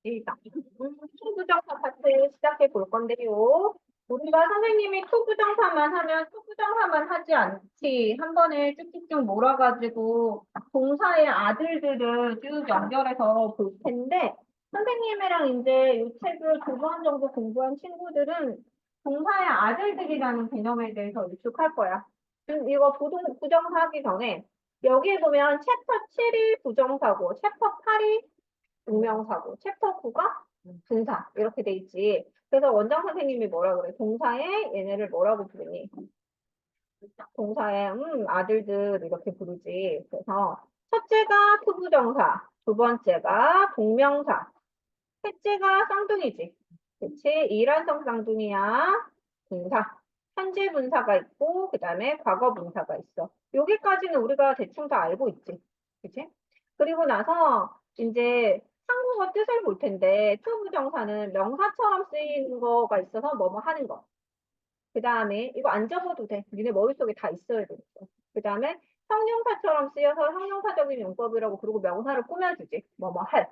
일단 투부정사 파트 시작해 볼 건데요. 우리가 선생님이 투부정사만 하면 투부정사만 하지 않지. 한 번에 쭉쭉쭉 몰아가지고 동사의 아들들을 쭉 연결해서 볼 텐데 선생님이랑 이제 이 책을 2번 정도 공부한 친구들은 동사의 아들들이라는 개념에 대해서 익숙할 거야. 지금 이거 부정사 하기 전에 여기에 보면 챕터 7이 부정사고 챕터 8이 동명사고 챕터 9가 분사 이렇게 돼 있지. 그래서 원장 선생님이 뭐라 그래? 동사에 얘네를 뭐라고 부르니? 동사에 아들들 이렇게 부르지. 그래서 첫째가 투부정사, 두 번째가 동명사, 셋째가 쌍둥이지. 그치? 일란성 쌍둥이야. 분사. 현재 분사가 있고 그다음에 과거 분사가 있어. 여기까지는 우리가 대충 다 알고 있지. 그치? 그리고 나서 이제 한국어 뜻을 볼 텐데 투부정사는 명사처럼 쓰이는 거가 있어서 뭐뭐 하는 거. 그다음에 이거 안 적어도 돼. 니네 머릿속에 다 있어야 돼. 그다음에 형용사처럼 쓰여서 형용사적인 용법이라고 그러고 명사를 꾸며주지. 뭐뭐 할.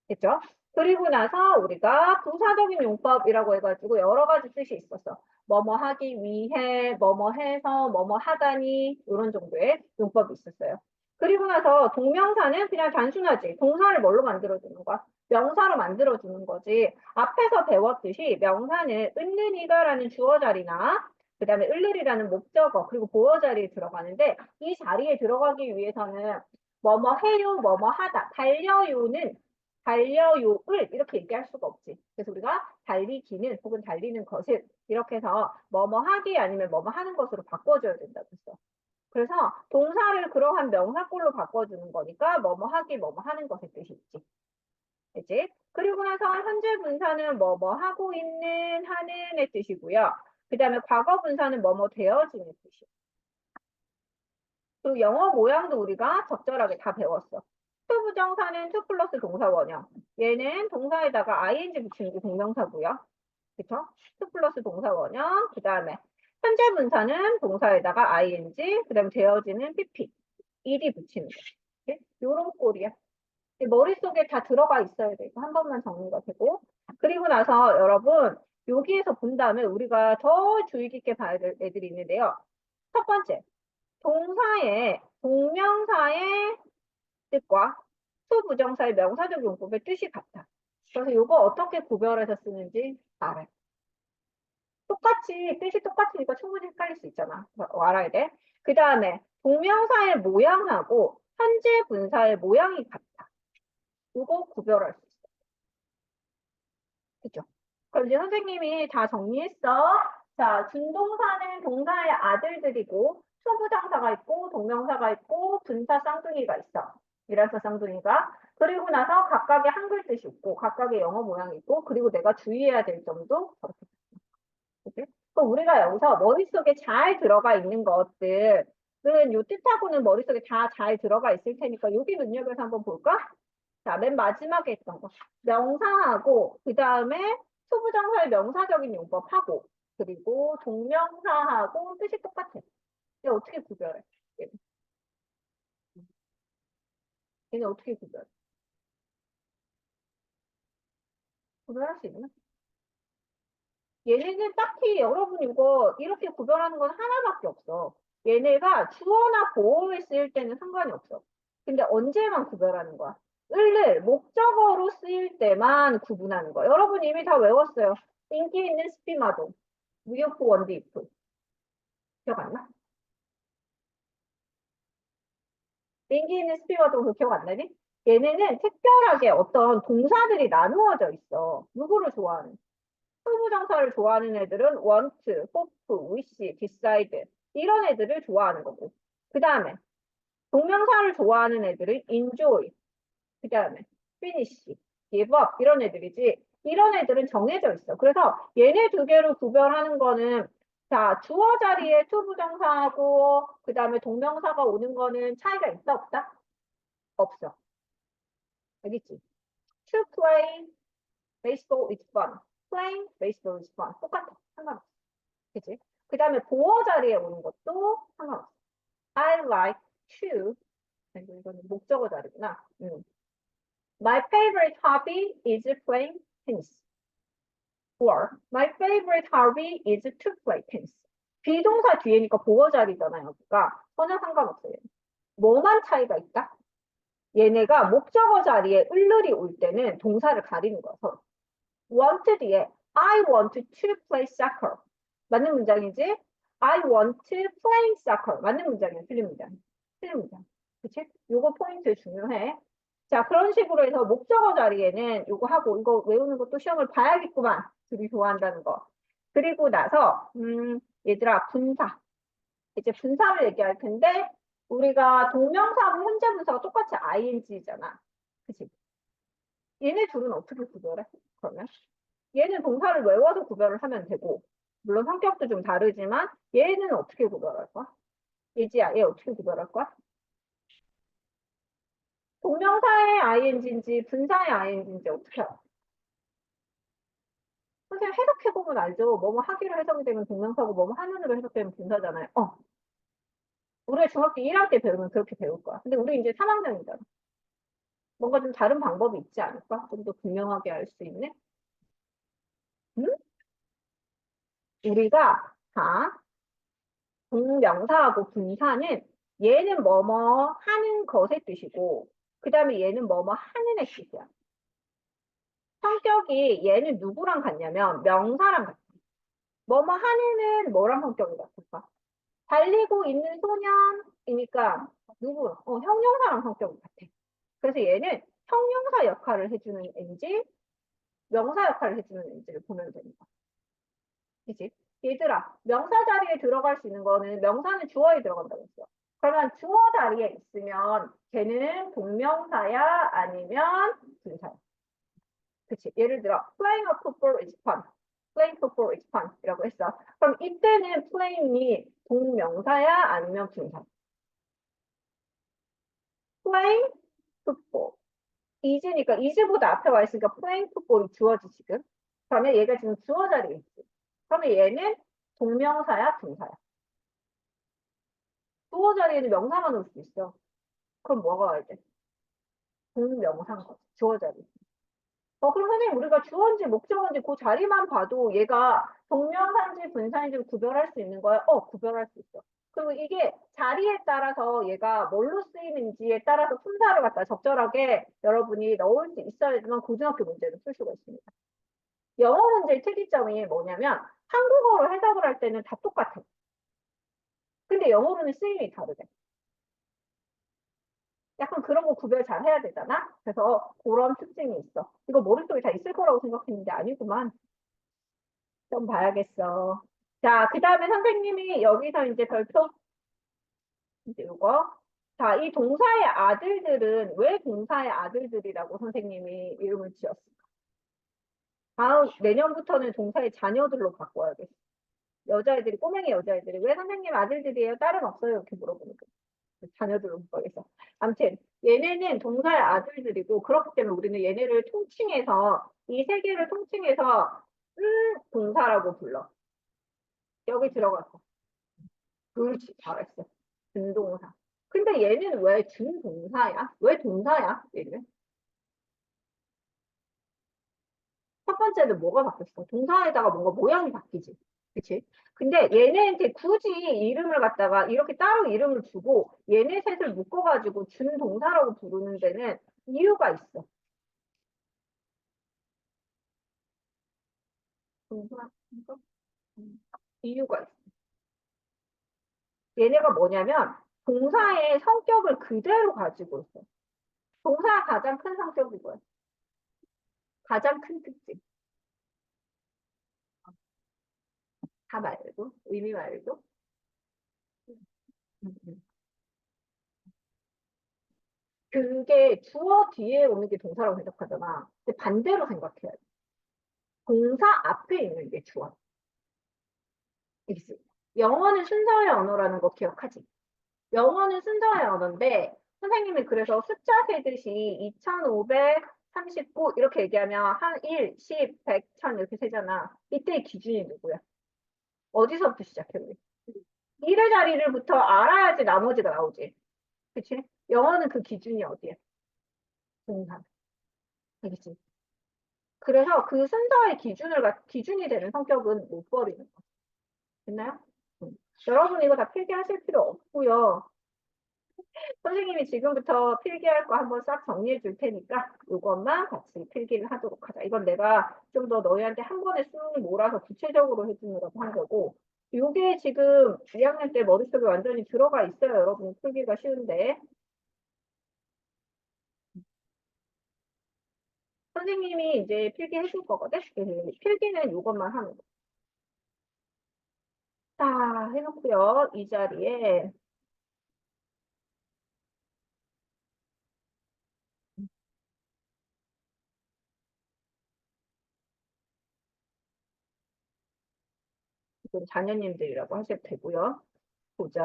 됐죠? 그리고 나서 우리가 부사적인 용법이라고 해가지고 여러 가지 뜻이 있었어. 뭐뭐 하기 위해, 뭐뭐 해서, 뭐뭐 하다니 이런 정도의 용법이 있었어요. 그리고 나서 동명사는 그냥 단순하지. 동사를 뭘로 만들어주는 거야? 명사로 만들어주는 거지. 앞에서 배웠듯이 명사는 을느니가라는 주어 자리나 그 다음에 을느리라는 목적어 그리고 보어 자리에 들어가는데 이 자리에 들어가기 위해서는 뭐뭐 해요, 뭐뭐 하다. 달려요는 달려요을 이렇게 얘기할 수가 없지. 그래서 우리가 달리기는 혹은 달리는 것을 이렇게 해서 뭐뭐 하기 아니면 뭐뭐 하는 것으로 바꿔줘야 된다고 했어. 그래서 동사를 그러한 명사꼴로 바꿔주는 거니까 뭐뭐 하기 뭐뭐 하는 것의 뜻이 있지. 그치? 그리고 나서 현재 분사는 뭐뭐 하고 있는 하는의 뜻이고요. 그 다음에 과거 분사는 뭐뭐 되어지는 뜻이에요. 그리고 영어 모양도 우리가 적절하게 다 배웠어. 투 부정사는 투 플러스 동사 원형. 얘는 동사에다가 ing 붙이는 게 동명사고요. 그쵸? 투 플러스 동사 원형. 그 다음에 현재 분사는 동사에다가 ing, 그 다음에 되어지는 pp, ed 붙이는 거. 요런 꼴이야. 머릿속에 다 들어가 있어야 돼. 한 번만 정리가 되고. 그리고 나서 여러분 여기에서 본 다음에 우리가 더 주의 깊게 봐야 될 애들이 있는데요. 첫 번째, 동사의 동명사의 뜻과 투부정사의 명사적 용법의 뜻이 같아. 그래서 이거 어떻게 구별해서 쓰는지 알아요. 똑같이 뜻이 똑같으니까 충분히 헷갈릴 수 있잖아. 알아야 돼. 그 다음에 동명사의 모양하고 현재 분사의 모양이 같아. 이거 구별할 수 있어. 그죠? 그럼 이제 선생님이 다 정리했어. 자, 준동사는 동사의 아들들이고 투부정사가 있고 동명사가 있고 분사 쌍둥이가 있어. 이라서 쌍둥이가. 그리고 나서 각각의 한글 뜻이 있고 각각의 영어 모양이 있고 그리고 내가 주의해야 될 점도 저렇게. 그치? 그럼 우리가 여기서 머릿속에 잘 들어가 있는 것들은 요 뜻하고는 머릿속에 다 잘 들어가 있을 테니까 여기 눈여겨서 한번 볼까? 자, 맨 마지막에 했던 거. 명사하고, 그 다음에 투부정사의 명사적인 용법하고, 그리고 동명사하고 뜻이 똑같아. 얘 어떻게 구별해? 얘는, 얘는 어떻게 구별해? 구별할 수 있나? 얘네는 딱히 여러분 이거 이렇게 구별하는 건 하나밖에 없어. 얘네가 주어나 보어에 쓰일 때는 상관이 없어. 근데 언제만 구별하는 거야? 을을 목적어로 쓰일 때만 구분하는 거야. 여러분 이미 다 외웠어요. 인기 있는 스피마도, 무효포 원디이프. 기억 안 나? 인기 있는 스피마도 그 기억 안 나니? 얘네는 특별하게 어떤 동사들이 나누어져 있어. 누구를 좋아하는? 후부정사를 좋아하는 애들은 want, hope, wish, decide 이런 애들을 좋아하는 거고. 그 다음에 동명사를 좋아하는 애들은 enjoy, 그 다음에 finish, give up 이런 애들이지. 이런 애들은 정해져 있어. 그래서 얘네 두 개를 구별하는 거는 자 주어 자리에 투부정사하고 그 다음에 동명사가 오는 거는 차이가 있다 없다? 없어. 알겠지? To play baseball is fun. Playing baseball is fun. 똑같아. 상관없어. 그치? 그 다음에 보어 자리에 오는 것도 상관없어. I like to 아이고, 이거는 목적어 자리구나. My favorite hobby is playing tennis. Or my favorite hobby is to play tennis. 비동사 뒤에니까 보어 자리잖아요. 여기가 전혀 상관없어요. 뭐만 차이가 있다? 얘네가 목적어 자리에 을을이 올 때는 동사를 가리는 거야. 서로. want 뒤에 I want to play soccer. 맞는 문장이지? I want to play soccer. 맞는 문장이야. 틀린 문장. 틀린 문장. 그치? 요거 포인트 중요해. 자, 그런 식으로 해서 목적어 자리에는 요거 하고 이거 외우는 것도 시험을 봐야겠구만. 둘이 좋아한다는 거. 그리고 나서 얘들아 분사. 이제 분사를 얘기할 텐데 우리가 동명사하고 현재 분사가 똑같이 ing잖아. 그치? 얘네 둘은 어떻게 구별해? 그러면? 얘는 동사를 외워서 구별을 하면 되고 물론 성격도 좀 다르지만 얘는 어떻게 구별할 거야? 예지야, 얘 어떻게 구별할 거야? 동명사의 ing인지 분사의 ing인지 어떻게 알아? 선생님 해석해보면 알죠. 뭐뭐 하기로 해석이 되면 동명사고 뭐뭐 하는으로 해석되면 분사잖아요. 우리가 중학교 1학년 때 배우면 그렇게 배울 거야. 근데 우리 이제 3학년이잖아. 뭔가 좀 다른 방법이 있지 않을까? 좀 더 분명하게 알 수 있는? 응? 우리가 다 동명사하고 분사는 얘는 뭐뭐 하는 것의 뜻이고 그 다음에 얘는 뭐뭐 하는 의 뜻이야. 성격이 얘는 누구랑 같냐면 명사랑 같아. 뭐뭐 하는은 뭐랑 성격이 같을까? 달리고 있는 소년이니까 누구? 형용사랑 성격이 같아. 그래서 얘는 형용사 역할을 해주는 애인지 명사 역할을 해주는 애인지를 보면 됩니다. 그치? 얘들아, 명사 자리에 들어갈 수 있는 거는 명사는 주어에 들어간다고 했어. 그러면 주어 자리에 있으면 걔는 동명사야 아니면 분사야. 그치? 예를 들어 playing a football is fun. playing football is fun 이라고 했어. 그럼 이때는 playing이 동명사야 아니면 분사야? playing football. is니까 is보다 앞에 와 있으니까 playing football이 주어지 지금. 그러면 얘가 지금 주어 자리에 있지. 그러면 얘는 동명사야 분사야? 주어 자리에는 명사만 올 수 있어. 그럼 뭐가 와야 돼? 동명사인 거지. 주어 자리. 그럼 선생님 우리가 주어인지 목적어인지 그 자리만 봐도 얘가 동명사인지 분사인지 구별할 수 있는 거야? 구별할 수 있어. 그리고 이게 자리에 따라서 얘가 뭘로 쓰이는지에 따라서 순서를 갖다 적절하게 여러분이 넣을 수 있어야지만 고등학교 문제를 풀 수가 있습니다. 영어 문제의 특이점이 뭐냐면 한국어로 해석을 할 때는 다 똑같아. 근데 영어로는 쓰임이 다르대. 약간 그런 거 구별 잘 해야 되잖아? 그래서 그런 특징이 있어. 이거 머릿속에 다 있을 거라고 생각했는데 아니구만. 좀 봐야겠어. 자, 그 다음에 선생님이 여기서 이제 별표, 이제 이거. 자, 이 동사의 아들들은 왜 동사의 아들들이라고 선생님이 이름을 지었을까? 다음, 내년부터는 동사의 자녀들로 바꿔야겠어. 여자애들이, 꼬맹이 여자애들이. 왜 선생님 아들들이에요? 딸은 없어요? 이렇게 물어보니까. 자녀들로 바꿔야겠어. 아무튼, 얘네는 동사의 아들들이고, 그렇기 때문에 우리는 얘네를 통칭해서, 이 세 개를 통칭해서, 동사라고 불러. 여기 들어갔어. 그렇지, 잘했어. 준동사. 근데 얘는 왜 준동사야? 왜 동사야? 얘는? 첫 번째는 뭐가 바뀌었어? 동사에다가 뭔가 모양이 바뀌지. 그치? 근데 얘네한테 굳이 이름을 갖다가 이렇게 따로 이름을 주고 얘네 셋을 묶어가지고 준동사라고 부르는 데는 이유가 있어. 동사, 이거? 이유가 있어. 얘네가 뭐냐면 동사의 성격을 그대로 가지고 있어. 동사의 가장 큰 성격이 뭐야? 가장 큰 특징. 다 말고, 의미 말고. 음, 음. 그게 주어 뒤에 오는 게 동사라고 생각하잖아. 근데 반대로 생각해야 돼. 동사 앞에 있는 게 주어. 영어는 순서의 언어라는 거 기억하지? 영어는 순서의 언어인데 선생님이 그래서 숫자 세듯이 2539 이렇게 얘기하면 한 1, 10, 100, 1000 이렇게 세잖아. 이때의 기준이 누구야? 어디서부터 시작해 우리? 1의 자리를부터 알아야지 나머지가 나오지. 그치? 영어는 그 기준이 어디야? 동사. 알겠지? 그래서 그 순서의 기준이 되는 성격은 못 버리는 거. 됐나요? 음. 여러분 이거 다 필기하실 필요 없고요. 선생님이 지금부터 필기할 거 한번 싹 정리해 줄 테니까 이것만 같이 필기를 하도록 하자. 이건 내가 좀 더 너희한테 한 번에 쑥 몰아서 구체적으로 해주느라고 한 거고. 이게 지금 2학년 때 머릿속에 완전히 들어가 있어요. 여러분 풀기가 쉬운데. 선생님이 이제 필기해 줄 거거든. 필기는 이것만 하는 거. 자, 해놓고요. 이 자리에 지금 자녀님들이라고 하셔도 되고요. 보자.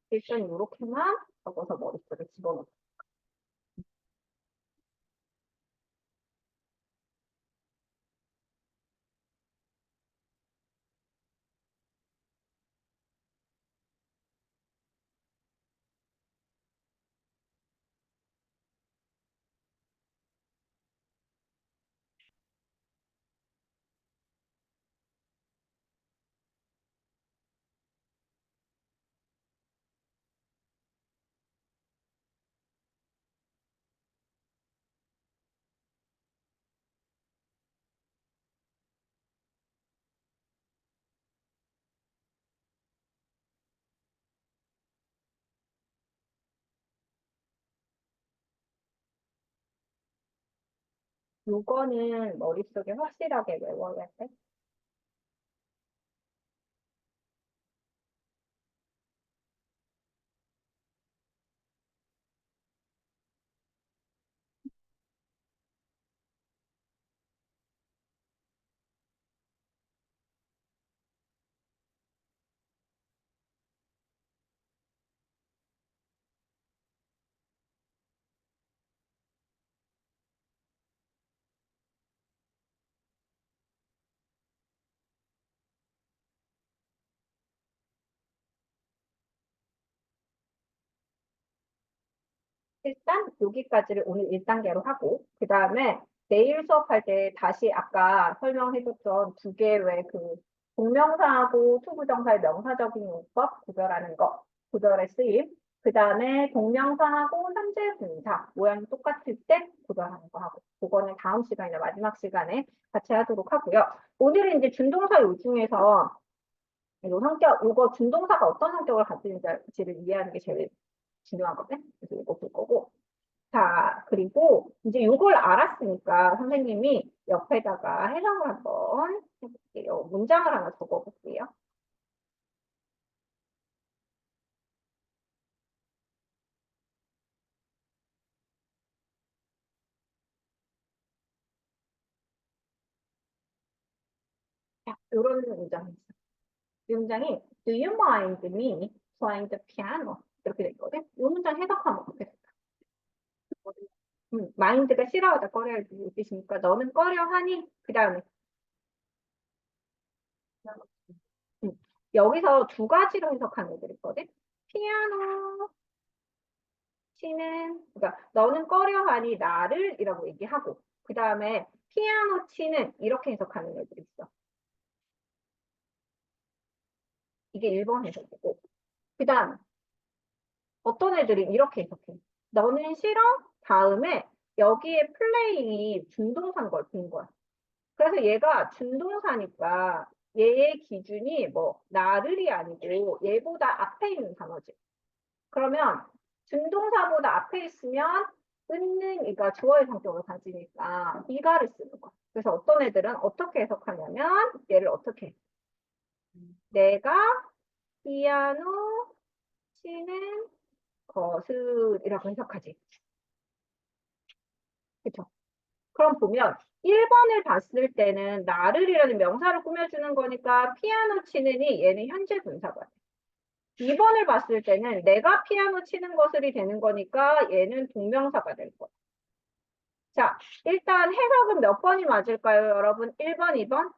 일단 이렇게만 적어서 머릿속에 집어넣고. 요거는 머릿속에 확실하게 외워야 돼. 일단 여기까지를 오늘 1단계로 하고 그 다음에 내일 수업할 때 다시 아까 설명해줬던 두 개 외 그 동명사하고 투부정사의 명사적인 용법 구별하는 거, 구별의 쓰임, 그 다음에 동명사하고 현재 분사 모양이 똑같을 때 구별하는 거 하고 그거는 다음 시간이나 마지막 시간에 같이 하도록 하고요. 오늘은 이제 준동사 요 중에서 요 성격, 요거 준동사가 어떤 성격을 가지는지를 이해하는 게 제일 중요하거든. 그래서 이거 볼 거고. 자, 그리고 이제 요걸 알았으니까 선생님이 옆에다가 해석을 한번 해볼게요. 문장을 하나 적어볼게요. 이런 문장이 있어. 이 문장이 Do you mind me playing the piano? 이렇게 돼 있거든. 이 문장 해석하면 어떻게 될까? mind가 싫어하다 꺼려할 뜻이니까 너는 꺼려하니? 그 다음에 여기서 두 가지로 해석하는 애들 있거든. 피아노 치는, 그러니까 너는 꺼려하니 나를 이라고 얘기하고, 그 다음에 피아노 치는 이렇게 해석하는 애들 있어. 이게 1번 해석이고, 그 다음 어떤 애들이 이렇게 해석해. 너는 싫어? 다음에 여기에 플레이이 준동사인 걸 본 거야. 그래서 얘가 준동사니까 얘의 기준이 뭐 나를이 아니고 얘보다 앞에 있는 단어지. 그러면 준동사보다 앞에 있으면 있는 이가 주어의 성격을 가지니까 이가를 쓰는 거야. 그래서 어떤 애들은 어떻게 해석하냐면 얘를 어떻게 해? 내가 피아노 치는 것을이라고 해석하지. 그렇죠? 그럼 보면 1번을 봤을 때는 나를이라는 명사를 꾸며주는 거니까 피아노 치는이 얘는 현재 분사가 돼. 2번을 봤을 때는 내가 피아노 치는 것을이 되는 거니까 얘는 동명사가 될 거야. 자, 일단 해석은 몇 번이 맞을까요, 여러분? 1번, 2번?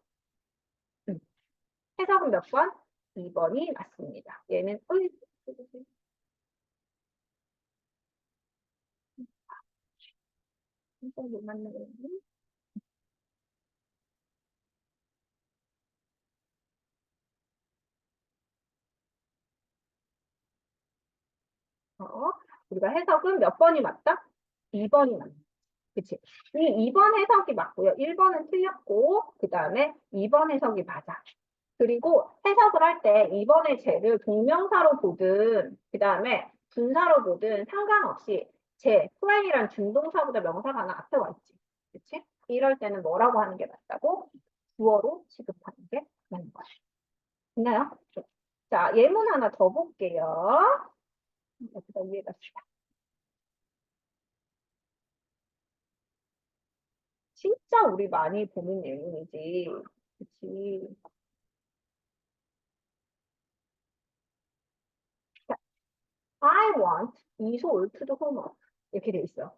해석은 몇 번? 2번이 맞습니다. 얘는 못 맞는 거지. 우리가 해석은 몇 번이 맞다? 2번이 맞다. 그치? 이 2번 해석이 맞고요. 1번은 틀렸고, 그 다음에 2번 해석이 맞아. 그리고 해석을 할 때 2번의 죄를 동명사로 보든, 그 다음에 분사로 보든 상관없이 플레이란 준동사보다 명사가 하나 앞에 와 있지. 그치? 이럴 때는 뭐라고 하는 게 맞다고? 주어로 취급하는 게 맞는 거야. 됐나요? 자, 예문 하나 더 볼게요. 여기다 위에다 쓰자. 진짜 우리 많이 보는 예문이지. 그치? 자, I want 이솔 to the homework. 이렇게 돼 있어.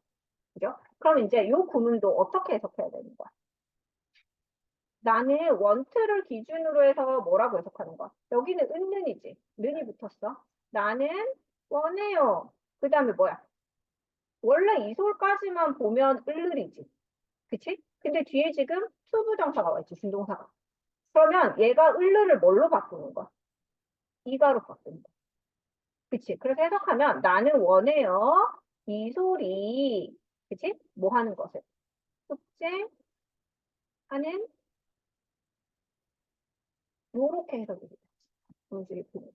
그죠? 그럼 이제 이 구문도 어떻게 해석해야 되는 거야? 나는 want를 기준으로 해서 뭐라고 해석하는 거야? 여기는 은는이지. 는이 붙었어. 나는 원해요. 그 다음에 뭐야? 원래 이솔까지만 보면 을을이지. 그치? 근데 뒤에 지금 투부정사가 와 있지, 준동사가. 그러면 얘가 을을을 뭘로 바꾸는 거야? 이가로 바꾸는 거야. 그치? 그래서 해석하면 나는 원해요. 이솔이, 그치? 뭐 하는 것을? 숙제하는 요렇게 해석이 돼. 문제를 보는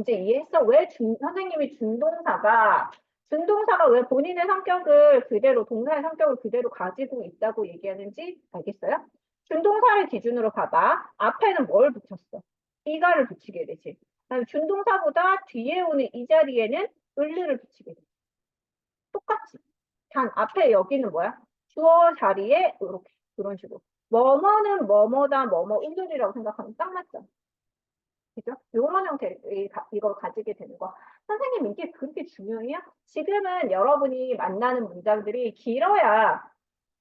이제 이해했어? 왜 선생님이 준동사가 왜 본인의 성격을 그대로, 동사의 성격을 그대로 가지고 있다고 얘기하는지 알겠어요? 준동사를 기준으로 봐봐. 앞에는 뭘 붙였어? 이가를 붙이게 되지. 그다음에 준동사보다 뒤에 오는 이 자리에는 을르를 붙이게 돼. 똑같지. 단 앞에 여기는 뭐야? 주어 자리에 이렇게 그런 식으로. 뭐뭐는 뭐뭐다, 뭐뭐 을르리라고 생각하면 딱 맞죠? 그죠? 요런 형태의 이걸 가지게 되는 거. 선생님, 이게 그렇게 중요해요? 지금은 여러분이 만나는 문장들이 길어야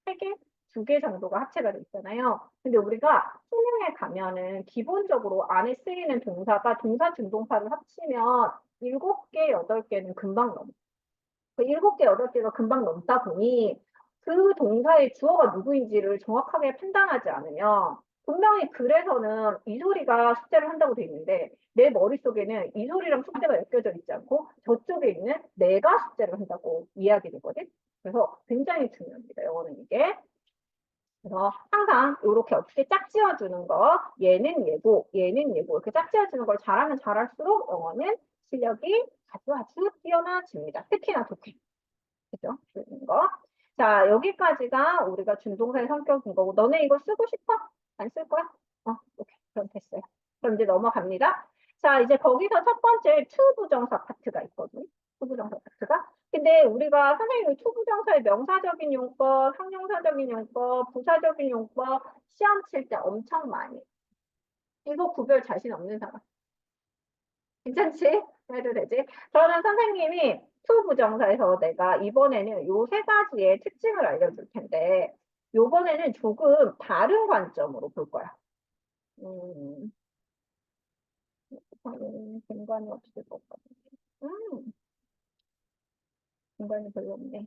3개, 2개 정도가 합체가 돼 있잖아요. 근데 우리가 수능에 가면은 기본적으로 안에 쓰이는 동사가 동사 준동사를 합치면 7개, 8개는 금방 넘어. 그 7개, 8개가 금방 넘다 보니 그 동사의 주어가 누구인지를 정확하게 판단하지 않으면 분명히 글에서는 이 소리가 숙제를 한다고 돼 있는데 내 머릿속에는 이 소리랑 숙제가 엮여져 있지 않고 저쪽에 있는 내가 숙제를 한다고 이해하게 되거든. 그래서 굉장히 중요합니다. 영어는 이게. 그래서 항상 이렇게 어떻게 짝지어주는 거, 얘는 예고, 얘는 예고 이렇게 짝지어주는 걸 잘하면 잘할수록 영어는 실력이 아주 아주 뛰어나집니다. 특히나 독해. 그죠? 그런 거. 자, 여기까지가 우리가 준동사의 성격인 거고, 너네 이거 쓰고 싶어? 안 쓸 거야? 오케이. 그럼 됐어요. 그럼 이제 넘어갑니다. 자, 이제 거기서 첫 번째 to 부정사 파트가 있거든. to 부정사 파트가. 근데 우리가 선생님이 투부정사의 명사적인 용법, 형용사적인 용법, 부사적인 용법 시험 칠 때 엄청 많이 해. 이거 구별 자신 없는 사람. 괜찮지? 해도 되지? 그러면 선생님이 투부정사에서 내가 이번에는 요 세 가지의 특징을 알려줄 텐데, 요번에는 조금 다른 관점으로 볼 거야. 음, 공간이 없을 것 같아. 음, 공간이 별로 없네.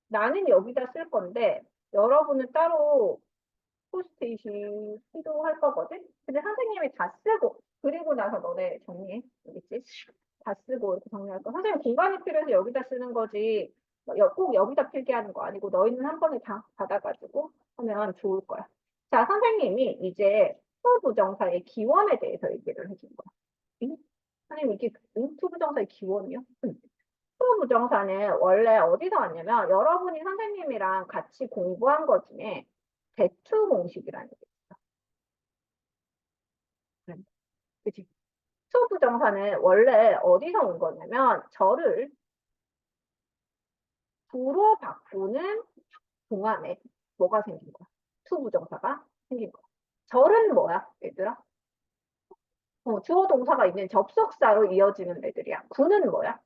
나는 여기다 쓸 건데, 여러분은 따로 포스트잇이 필요할 거거든? 근데 선생님이 다 쓰고, 그리고 나서 너네 정리해. 알겠지? 다 쓰고 이렇게 정리할 거. 선생님 공간이 필요해서 여기다 쓰는 거지. 꼭 여기다 필기하는 거 아니고 너희는 한 번에 다 받아가지고 하면 좋을 거야. 자, 선생님이 이제 투부정사의 기원에 대해서 얘기를 해준 거야. 응? 선생님 이게 투부정사의 기원이요? 응. 투부정사는 원래 어디서 왔냐면 여러분이 선생님이랑 같이 공부한 것 중에 대투 공식이라는 게 있어. 그치? 투부정사는 원래 어디서 온 거냐면 저를 부로 바꾸는 동안에 뭐가 생긴 거야? 투부정사가 생긴 거야. 절은 뭐야, 얘들아? 주어 동사가 있는 접속사로 이어지는 애들이야. 구는 뭐야?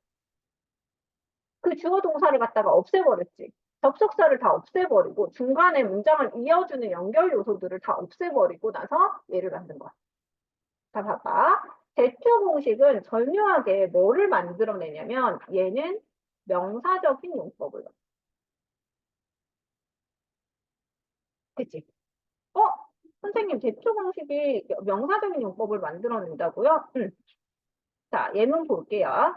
그 주어 동사를 갖다가 없애버렸지. 접속사를 다 없애버리고 중간에 문장을 이어주는 연결 요소들을 다 없애버리고 나서 얘를 만든 거야. 자, 봐봐. 대표 공식은 절묘하게 뭐를 만들어내냐면 얘는 명사적인 용법을. 그치? 어? 선생님, 대표 공식이 명사적인 용법을 만들어낸다고요? 응. 자, 예문 볼게요.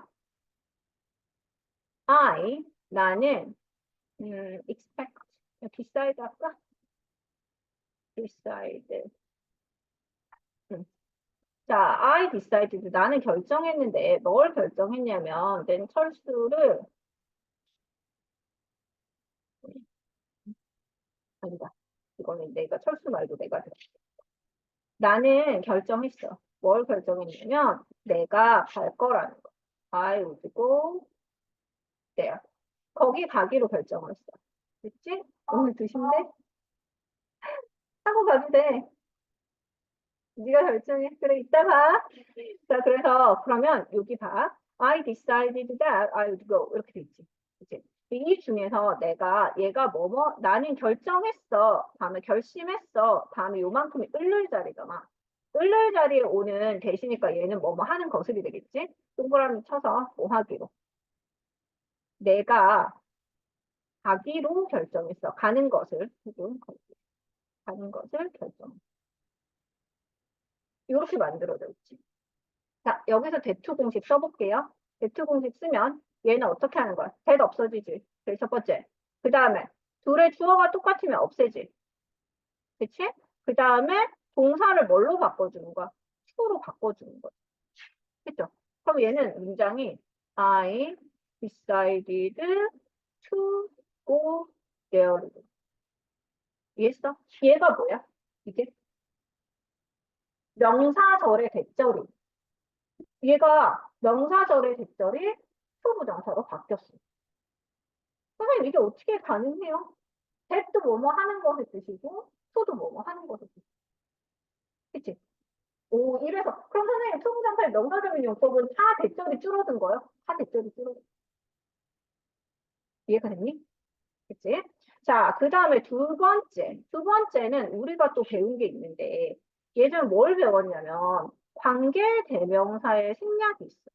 나는, expect, decide 할까? decide. 응. 자, I decided. 나는 결정했는데, 뭘 결정했냐면, 낸 철수를, 아니다. 이거는 내가 철수 말고 내가 나는 결정했어. 뭘 결정했냐면 내가 갈 거라는 거. I would go there. 거기 가기로 결정을 했어. 됐지? 오늘 드신대? 하고 가도 돼. 네가 결정해. 그래, 이따 봐. 자, 그래서 그러면 여기 봐. I decided that I would go. 이렇게 돼 있지. 그치? 이 중에서 내가 얘가 나는 결정했어. 다음에 결심했어. 다음에 요만큼이 을를 자리잖아. 을를 자리에 오는 대시니까 얘는 뭐뭐 하는 것을이 되겠지? 동그라미 쳐서 뭐 하기로. 내가 가기로 결정했어. 가는 것을. 가는 것을 결정. 이렇게 만들어져 있지. 자, 여기서 대투 공식 써볼게요. 대투 공식 쓰면 얘는 어떻게 하는 거야? 대도 없어지지. 그게 첫 번째. 그 다음에 둘의 주어가 똑같으면 없애지. 그치? 그 다음에 동사를 뭘로 바꿔주는 거야? to로 바꿔주는 거야. 그쵸? 그럼 얘는 문장이 I decided to go there. 이해했어? 얘가 뭐야? 이게 명사절의 대절이. 얘가 명사절의 대절이 투부정사로 바뀌었어. 선생님 이게 어떻게 가능해요? that도 뭐뭐 하는 것을 뜻이고 to도 뭐뭐 하는 것을 뜻이고. 그치? 오, 이래서 그럼 선생님 투부정사의 명사적인 용법은 다 대절이 줄어든 거예요? 다 대절이 줄어든 이해가 됐니? 그치? 자, 그 다음에 두 번째. 두 번째는 우리가 또 배운 게 있는데, 예전에 뭘 배웠냐면, 관계대명사의 생략이 있어.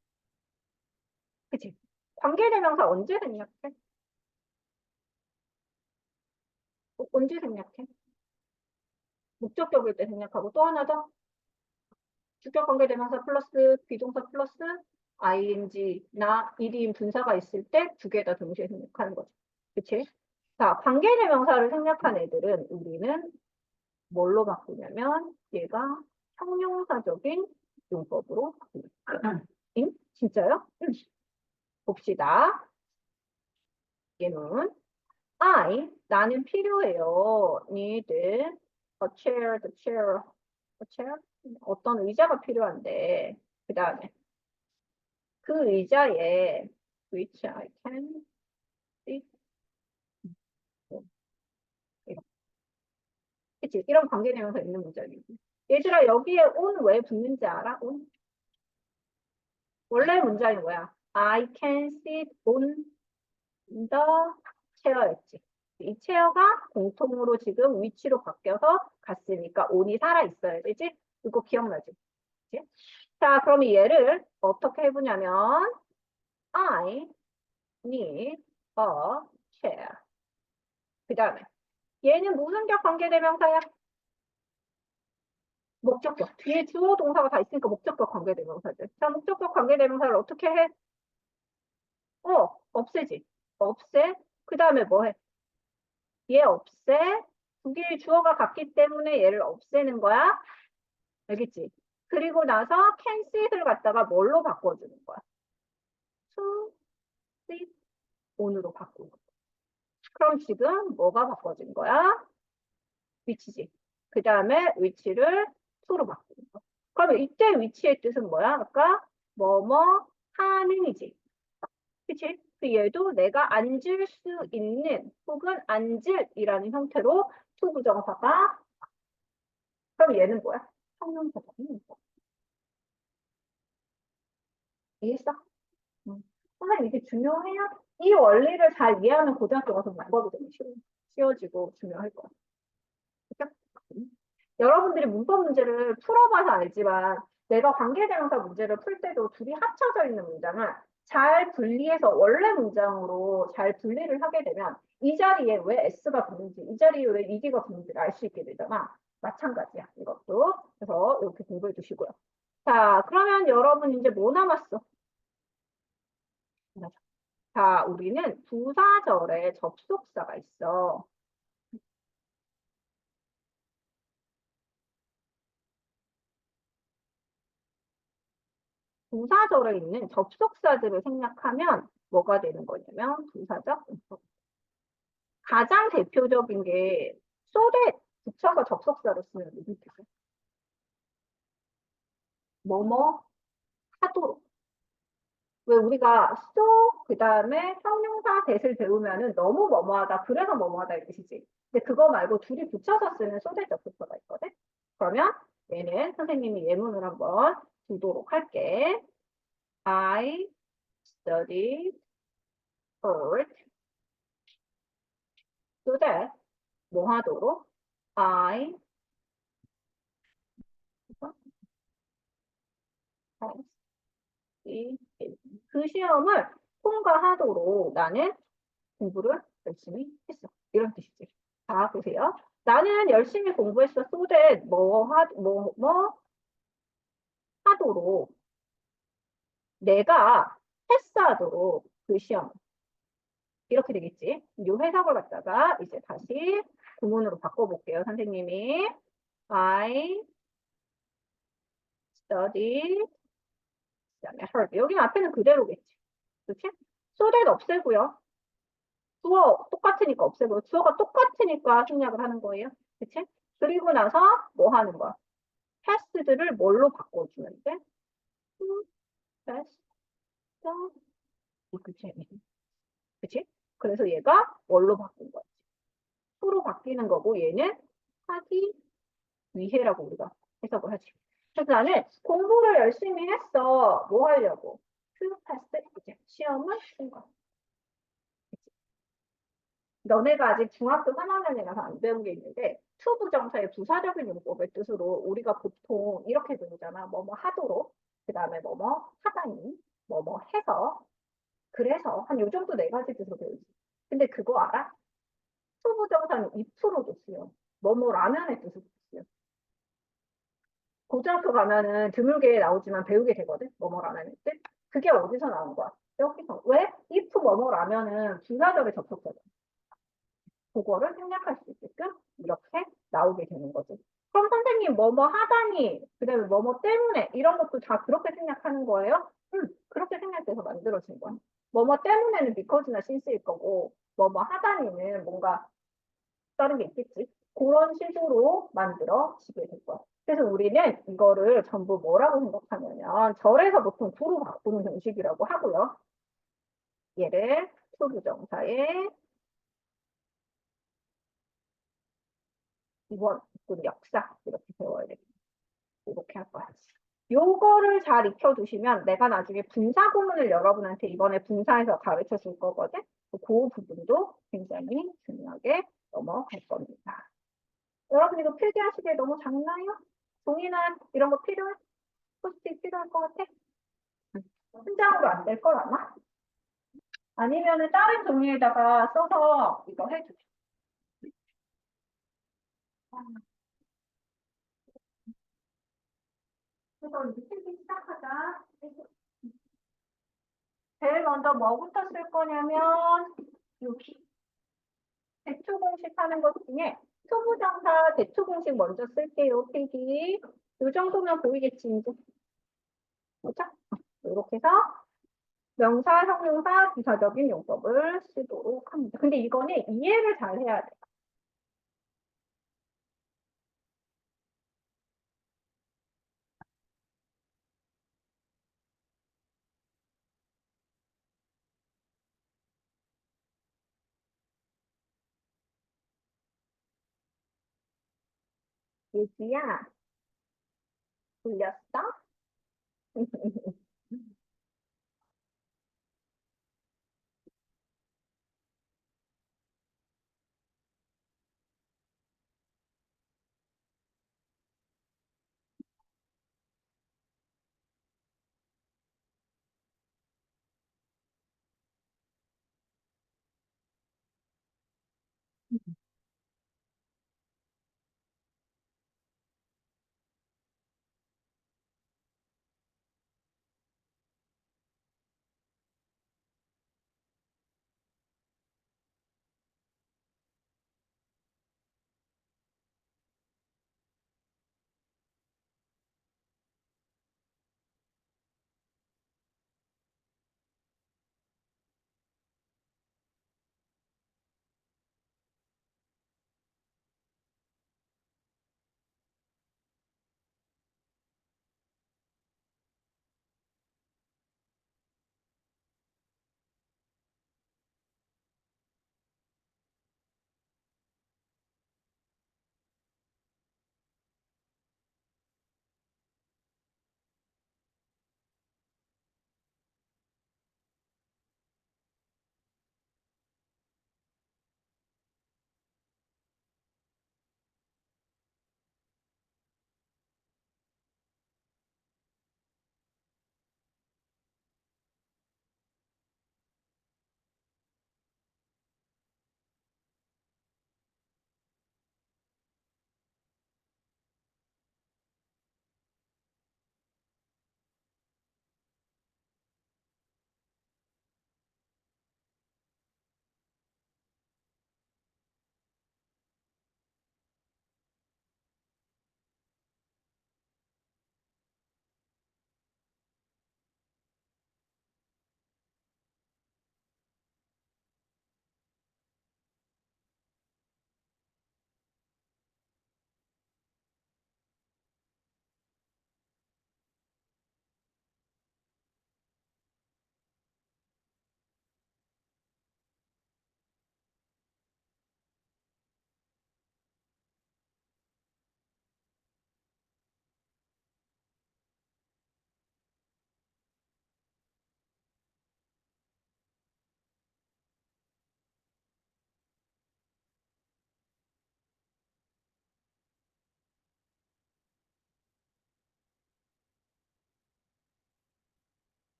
그치? 관계대명사 언제 생략해? 언제 생략해? 목적격일 때 생략하고 또 하나 더? 주격관계대명사 플러스 비동사 플러스 ing, 나, 이디인 분사가 있을 때 두 개 다 동시에 생략하는 거죠. 그치? 자, 관계대명사를 생략한 애들은 우리는 뭘로 바꾸냐면 얘가 형용사적인 용법으로 바꿉니다. 응? 진짜요? 응. 봅시다. 얘는 나는 필요해요. need a chair, the chair. 그렇죠? 어떤 의자가 필요한데, 그 다음에 그 의자에 which I can sit on. 그치? 이런 관계대명사 있는 문장이지. 얘들아, 여기에 on 왜 붙는지 알아? on? 원래 문장이 뭐야? I can sit on the chair였지. 이 체어가 공통으로 지금 위치로 바뀌어서 갔으니까 on이 살아있어야 되지? 이거 기억나지? 그치? 자, 그럼 얘를 어떻게 해보냐면 I need a chair. 그 다음에 얘는 무슨 격 관계대명사야? 목적격. 뒤에 주어 동사가 다 있으니까 목적격 관계대명사들. 자, 목적격 관계대명사를 어떻게 해? 없애지. 없애. 그 다음에 뭐 해? 얘 없애. 두 개의 주어가 같기 때문에 얘를 없애는 거야. 알겠지? 그리고 나서 can sit을 갖다가 뭘로 바꿔주는 거야? to sit on으로 바꾸는 거야. 그럼 지금 뭐가 바꿔진 거야? 위치지. 그 다음에 위치를 to로 바꾸는 거야. 그러면 이때 위치의 뜻은 뭐야? 아까 뭐뭐 하는이지. 그치? 그 얘도 내가 앉을 수 있는 혹은 앉을이라는 형태로 to 부정사가 그럼 얘는 뭐야? 형용사잖아. 이해했어? 선생님 이게 중요해요? 이 원리를 잘 이해하면 고등학교 가서 문법이 되게 쉬워지고 중요할 거야. 그죠? 여러분들이 문법 문제를 풀어봐서 알지만 내가 관계대명사 문제를 풀 때도 둘이 합쳐져 있는 문장을 잘 분리해서 원래 문장으로 잘 분리를 하게 되면 이 자리에 왜 S가 붙는지 이 자리에 왜 ED가 붙는지를 알 수 있게 되잖아. 마찬가지야 이것도. 그래서 이렇게 공부해 주시고요. 자, 그러면 여러분 이제 뭐 남았어? 자, 우리는 부사절에 접속사가 있어. 부사절에 있는 접속사들을 생략하면 뭐가 되는 거냐면 부사적 접속. 가장 대표적인 게 소대 붙여서 접속사로 쓰는 게 있어요. 뭐뭐 하도록. 왜 우리가 그 다음에 형용사 대를 배우면은 너무 뭐뭐하다 그래서 뭐뭐하다 이 뜻이지. 근데 그거 말고 둘이 붙여서 쓰는 소대 접속사가 있거든. 그러면 얘는 선생님이 예문을 한번 두도록 할게. I studied hard so that 뭐 하도록 I 그 시험을 통과하도록 나는 공부를 열심히 했어. 이런 뜻이지. 자, 보세요. 나는 열심히 공부했어. so that 뭐 하도록 내가 패스하도록 그 시험 이렇게 되겠지. 이 해석을 갖다가 이제 다시 구문으로 바꿔볼게요. 선생님이 I studied 그다음에 heard. 여기 앞에는 그대로겠지. 그렇지? so that 없애고요. 주어 똑같으니까 없애고요. 주어가 똑같으니까 생략을 하는 거예요. 그치? 그리고 나서 뭐 하는 거야? 패스들을 뭘로 바꿔주면 돼? 패스, 그치? 그치? 그래서 얘가 뭘로 바꾼 거야? to로 바뀌는 거고 얘는 하기 위해라고 우리가 해석을 하지. 그래서 나는 공부를 열심히 했어. 뭐 하려고? to pass 이제 시험을 통과. 너네가 아직 중학교 3학년이라서 안 배운 게 있는데 to 부정사의 부사적인 용법의 뜻으로 우리가 보통 이렇게 배우잖아. 뭐뭐 하도록, 그 다음에 뭐뭐 하다니, 뭐뭐 해서, 그래서 한 요 정도 네 가지 뜻으로 배우지. 근데 그거 알아? to 부정사는 if로도 쓰여. 뭐뭐라면의 뜻으로 쓰여. 고등학교 가면은 드물게 나오지만 배우게 되거든. 뭐뭐라면의 뜻. 그게 어디서 나온 거야? 여기서. 왜? if 뭐뭐라면은 부사적의 접속사잖아. 그거를 생략할 수 있게끔 이렇게 나오게 되는 거죠. 그럼 선생님 뭐뭐 하다니 그다음에 뭐뭐 때문에 이런 것도 다 그렇게 생략하는 거예요? 그렇게 생략돼서 만들어진 거야. 뭐뭐 때문에는 because나 since일 거고 뭐뭐 하다니는 뭔가 다른 게 있겠지. 그런 식으로 만들어지게 될 거야. 그래서 우리는 이거를 전부 뭐라고 생각하냐면 절에서 보통 도로 바꾸는 형식이라고 하고요. 얘를 투부정사의 이번 군 역사 이렇게 배워야 되겠다. 이렇게 할 거야. 요거를 잘 익혀두시면 내가 나중에 분사 구문을 여러분한테 이번에 분사해서 가르쳐 줄 거거든. 그 부분도 굉장히 중요하게 넘어갈 겁니다. 여러분 이거 필기하시기에 너무 작나요? 종이나 이런 거 필요해? 포스트잇 필요할 것 같아? 한 장으로 안 될 걸 아마? 아니면은 다른 종이에다가 써서 이거 해주세요. 그래서 이제 필기 시작하자. 제일 먼저 뭐부터 쓸 거냐면 여기 대초 공식 하는 것 중에 초부정사 대초 공식 먼저 쓸게요. 필기. 이 정도면 보이겠지 이제. 보자. 이렇게 해서 명사, 형용사, 부사적인 용법을 쓰도록 합니다. 근데 이거는 이해를 잘 해야 돼. 예지야, 들렸어?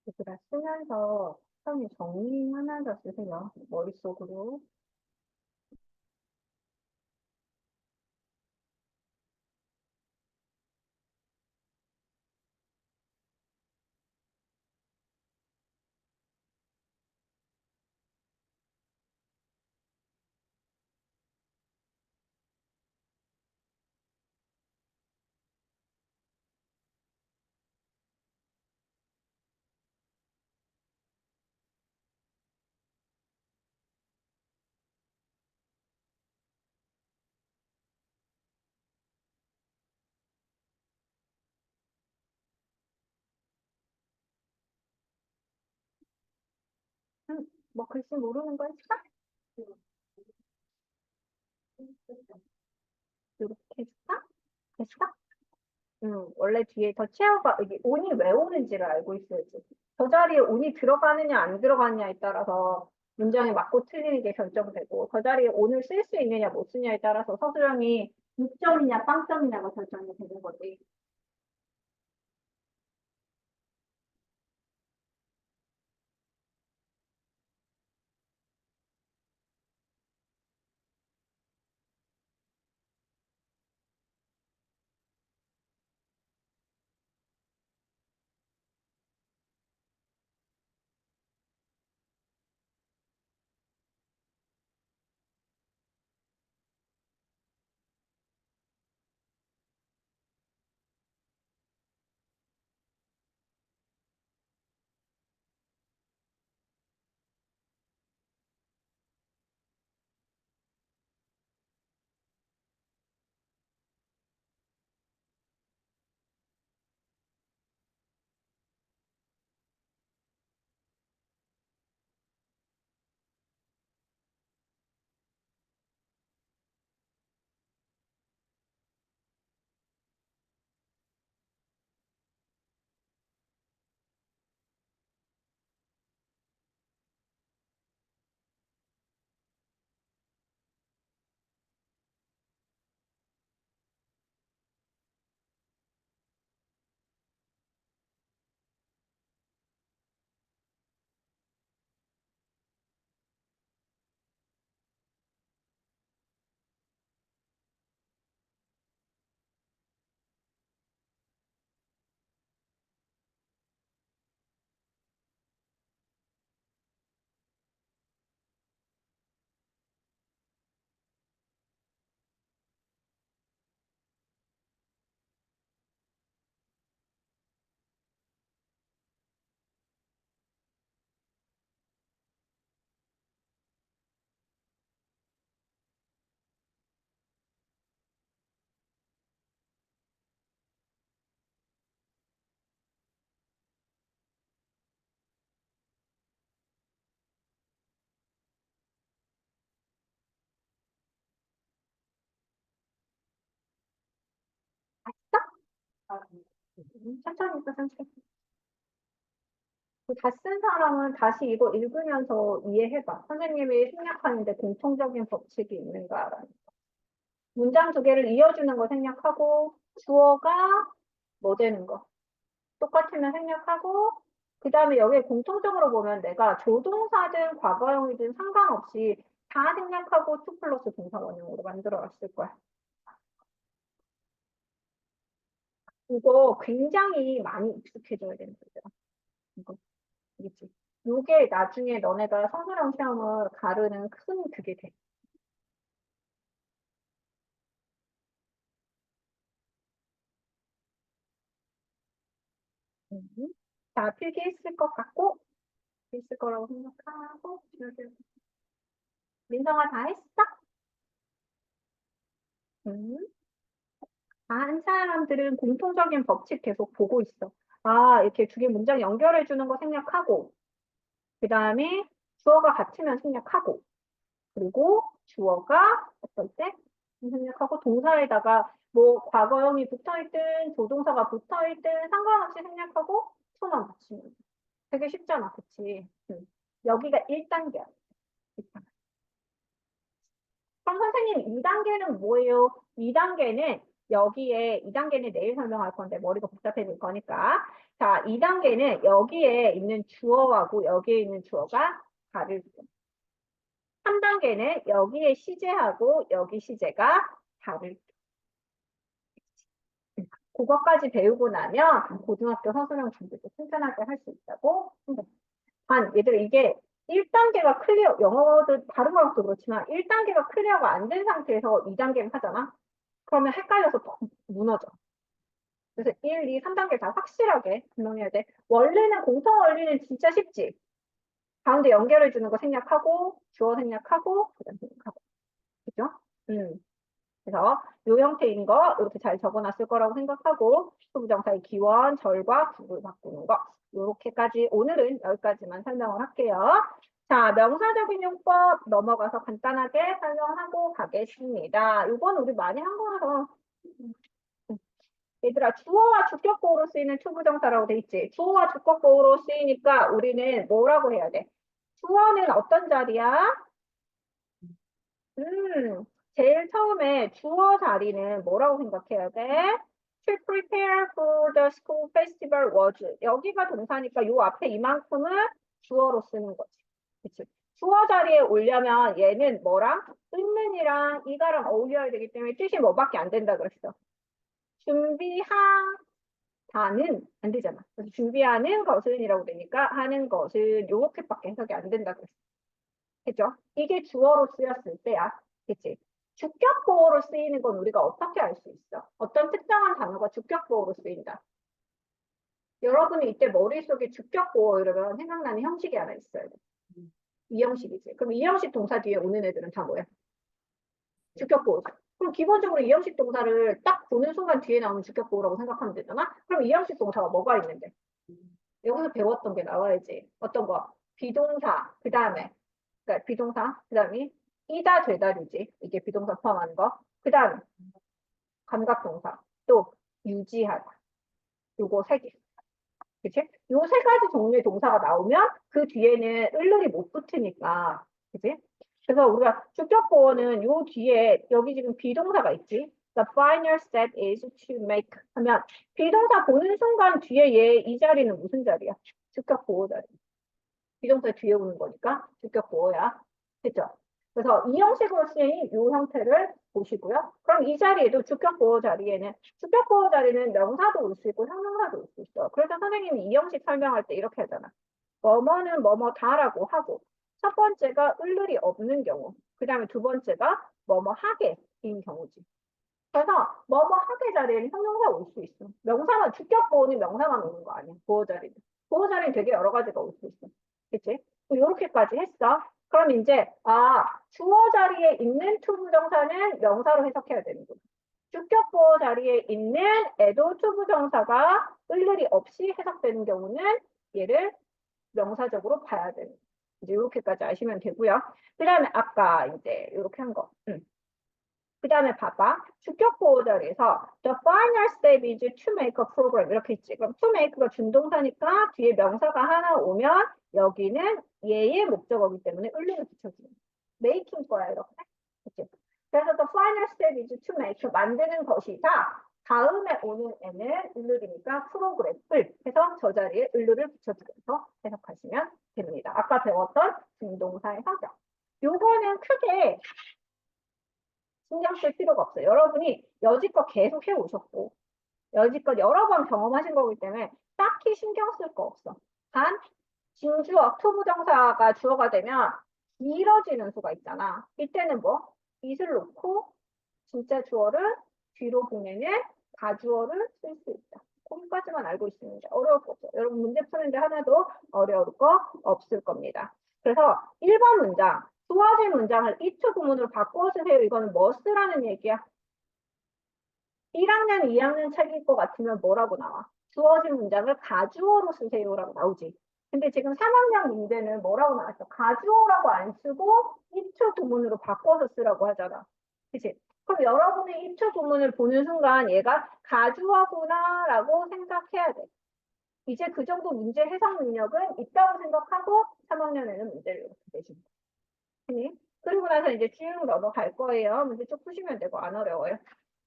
얘들아 쓰면서 천천히 정리하면서 쓰세요. 머릿속으로. 뭐 글씨 모르는 거 했어? 이렇게 했어? 됐어? 원래 뒤에 더 채워가, 이게 온이 왜 오는지를 알고 있어야지. 저 자리에 온이 들어가느냐 안 들어가느냐에 따라서 문장이 맞고 틀리는 게 결정되고, 저 자리에 온을 쓸 수 있느냐 못 쓰냐에 따라서 서술형이 6점이냐 빵점이냐가 결정이 되는 거지. 천천히 써, 천천히. 다 쓴 사람은 다시 이거 읽으면서 이해해봐. 선생님이 생략하는데 공통적인 법칙이 있는가. 문장 두 개를 이어주는 거 생략하고, 주어가 뭐 되는 거. 똑같으면 생략하고, 그 다음에 여기에 공통적으로 보면 내가 조동사든 과거형이든 상관없이 다 생략하고 2 플러스 동사 원형으로 만들어 놨을 거야. 이거 굉장히 많이 익숙해져야 되는 거죠. 이거, 알겠지? 요게 나중에 너네가 성수령 시험을 가르는 큰 그게 돼. 음. 자, 필기했을 것 같고, 있을 거라고 생각하고, 민성아 다 했어? 음. 한 사람들은 공통적인 법칙 계속 보고 있어. 아, 이렇게 두 개 문장 연결해 주는 거 생략하고, 그 다음에 주어가 같으면 생략하고, 그리고 주어가 어떨 때 생략하고 동사에다가 뭐 과거형이 붙어있든 조동사가 붙어있든 상관없이 생략하고 손만 붙이면 돼. 되게 쉽잖아, 그치? 여기가 1단계야. 그럼 선생님 2단계는 뭐예요? 2단계는 여기에 2단계는 내일 설명할 건데 머리가 복잡해질 거니까. 자, 2단계는 여기에 있는 주어하고 여기에 있는 주어가 다를 때. 3단계는 여기에 시제하고 여기 시제가 다를 때. 그것까지 배우고 나면 고등학교 서술형 준비도 튼튼하게 할 수 있다고 생각합니다. 얘들아, 이게 1단계가 클리어, 영어도 다른 거랑도 그렇지만 1단계가 클리어가 안 된 상태에서 2단계를 하잖아? 그러면 헷갈려서 무너져. 그래서 1, 2, 3단계 다 확실하게 분명해야 돼. 원래는 공통 원리는 진짜 쉽지. 가운데 연결해 주는 거 생략하고, 주어 생략하고, 그다음 생략하고. 그죠? 그래서 이 형태인 거 이렇게 잘 적어놨을 거라고 생각하고 부정사의 기원, 절과 구를 바꾸는 거 이렇게까지 오늘은 여기까지만 설명을 할게요. 자, 명사적인 용법 넘어가서 간단하게 설명하고 가겠습니다. 이건 우리 많이 한 거라서. 얘들아, 주어와 주격보어로 쓰이는 투부정사라고 돼 있지. 주어와 주격보어로 쓰이니까 우리는 뭐라고 해야 돼? 주어는 어떤 자리야? 제일 처음에 주어 자리는 뭐라고 생각해야 돼? To prepare for the school festival was. 여기가 동사니까 요 앞에 이만큼은 주어로 쓰는 거지. 그치? 주어 자리에 오려면 얘는 뭐랑? 있는이랑 이가랑 어울려야 되기 때문에 뜻이 뭐밖에 안 된다 그랬어. 준비하다는 안 되잖아. 그래서 준비하는 것은이라고 되니까 하는 것은 요렇게밖에 해석이 안 된다 그랬어. 그죠? 이게 주어로 쓰였을 때야. 그치? 주격보어로 쓰이는 건 우리가 어떻게 알 수 있어? 어떤 특정한 단어가 주격보어로 쓰인다. 여러분이 이때 머릿속에 주격보어 이러면 생각나는 형식이 하나 있어야 돼. 이 형식이지. 그럼 이 형식 동사 뒤에 오는 애들은 다 뭐야? 주격보어. 그럼 기본적으로 이 형식 동사를 딱 보는 순간 뒤에 나오는 주격보어라고 생각하면 되잖아? 그럼 이 형식 동사가 뭐가 있는데? 여기서 배웠던 게 나와야지. 어떤 거? 비동사, 그 다음에 그러니까 비동사, 그 다음에 이다 되다류지. 이게 비동사 포함하는 거. 그 다음에 감각동사, 또 유지하다. 요거 세 개. 그치? 요 세 가지 종류의 동사가 나오면 그 뒤에는 을을이 못 붙으니까. 그치? 그래서 우리가 주격보어는 요 뒤에 여기 지금 비동사가 있지. The final step is to make 하면 비동사 보는 순간 뒤에 얘 이 자리는 무슨 자리야? 주격보어 자리. 비동사 뒤에 오는 거니까 주격보어야. 그죠? 그래서 이 형식으로 쓰인 이 형태를 보시고요. 그럼 이 자리에도 주격보어 자리에는 주격보어 자리는 명사도 올 수 있고 형용사도 올 수 있어. 그래서 선생님이 이 형식 설명할 때 이렇게 하잖아. 뭐뭐는 뭐뭐다라고 하고 첫 번째가 을을이 없는 경우, 그 다음에 두 번째가 뭐뭐 하게인 경우지. 그래서 뭐뭐 하게 자리에는 형용사 올 수 있어. 명사만 주격보어는 명사만 오는 거 아니야. 보어 자리는. 보어 자리는 되게 여러 가지가 올 수 있어. 그치? 이렇게까지 했어. 그럼 이제 주어 자리에 있는 투부정사는 명사로 해석해야 되는 거야. 주격보어 자리에 있는 애도 투부정사가 을을이 없이 해석되는 경우는 얘를 명사적으로 봐야 되는 거야. 이제 이렇게까지 아시면 되고요. 그 다음에 아까 이제 이렇게 한 거. 그 다음에 봐봐. 주격보호 자리에서 the final step is to make a program 이렇게 있지. 그럼 to make가 준동사니까 뒤에 명사가 하나 오면 여기는 얘의 목적어기 때문에 을리를 붙여주는 making 거야 이렇게. 그치? 그래서 the final step is to make 만드는 것이다. 다음에 오는 애는 을르리니까 프로그램을 해서 저 자리에 을르를 붙여주면서 해석하시면 됩니다. 아까 배웠던 준동사의 성격. 요거는 크게 신경 쓸 필요가 없어요. 여러분이 여지껏 계속 해오셨고 여지껏 여러 번 경험하신 거기 때문에 딱히 신경 쓸 거 없어. 단 진주어, 투부정사가 주어가 되면 길어지는 수가 있잖아. 이때는 뭐? it을 놓고 진짜 주어를 뒤로 보내는 가주어를 쓸 수 있다. 거기까지만 알고 있습니다. 어려울 거 없어요. 여러분 문제 푸는데 하나도 어려울 거 없을 겁니다. 그래서 1번 문장, 주어진 문장을 이투 구문으로 바꿔 쓰세요. 이거는 뭐 쓰라는 얘기야? 1학년, 2학년 책일 것 같으면 뭐라고 나와? 주어진 문장을 가주어로 쓰세요라고 나오지. 근데 지금 3학년 문제는 뭐라고 나왔어? 가주어라고 안 쓰고 입초 구문으로 바꿔서 쓰라고 하잖아. 그치? 그럼 여러분의 입초 구문을 보는 순간 얘가 가주어구나라고 생각해야 돼. 이제 그 정도 문제 해석 능력은 있다고 생각하고 3학년에는 문제를 이렇게 내십니다. 그리고 나서 이제 쭉 넘어갈 거예요. 문제 쭉 푸시면 되고 안 어려워요.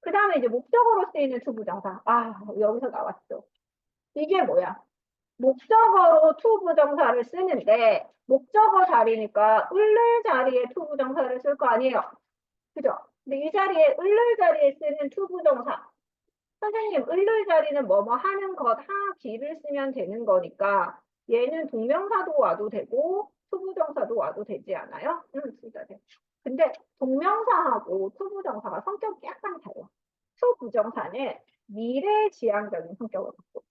그 다음에 이제 목적어로 쓰이는 투부정사. 여기서 나왔어. 이게 뭐야? 목적어로 투부정사를 쓰는데 목적어 자리니까 을를 자리에 투부정사를 쓸 거 아니에요. 그죠? 근데 이 자리에 을를 자리에 쓰는 투부정사. 선생님, 을를 자리는 뭐뭐 하는 것, 하기를 쓰면 되는 거니까 얘는 동명사도 와도 되고 투부정사도 와도 되지 않아요? 진짜 돼. 근데 동명사하고 투부정사가 성격이 약간 달라. 투부정사는 미래지향적인 성격을 갖고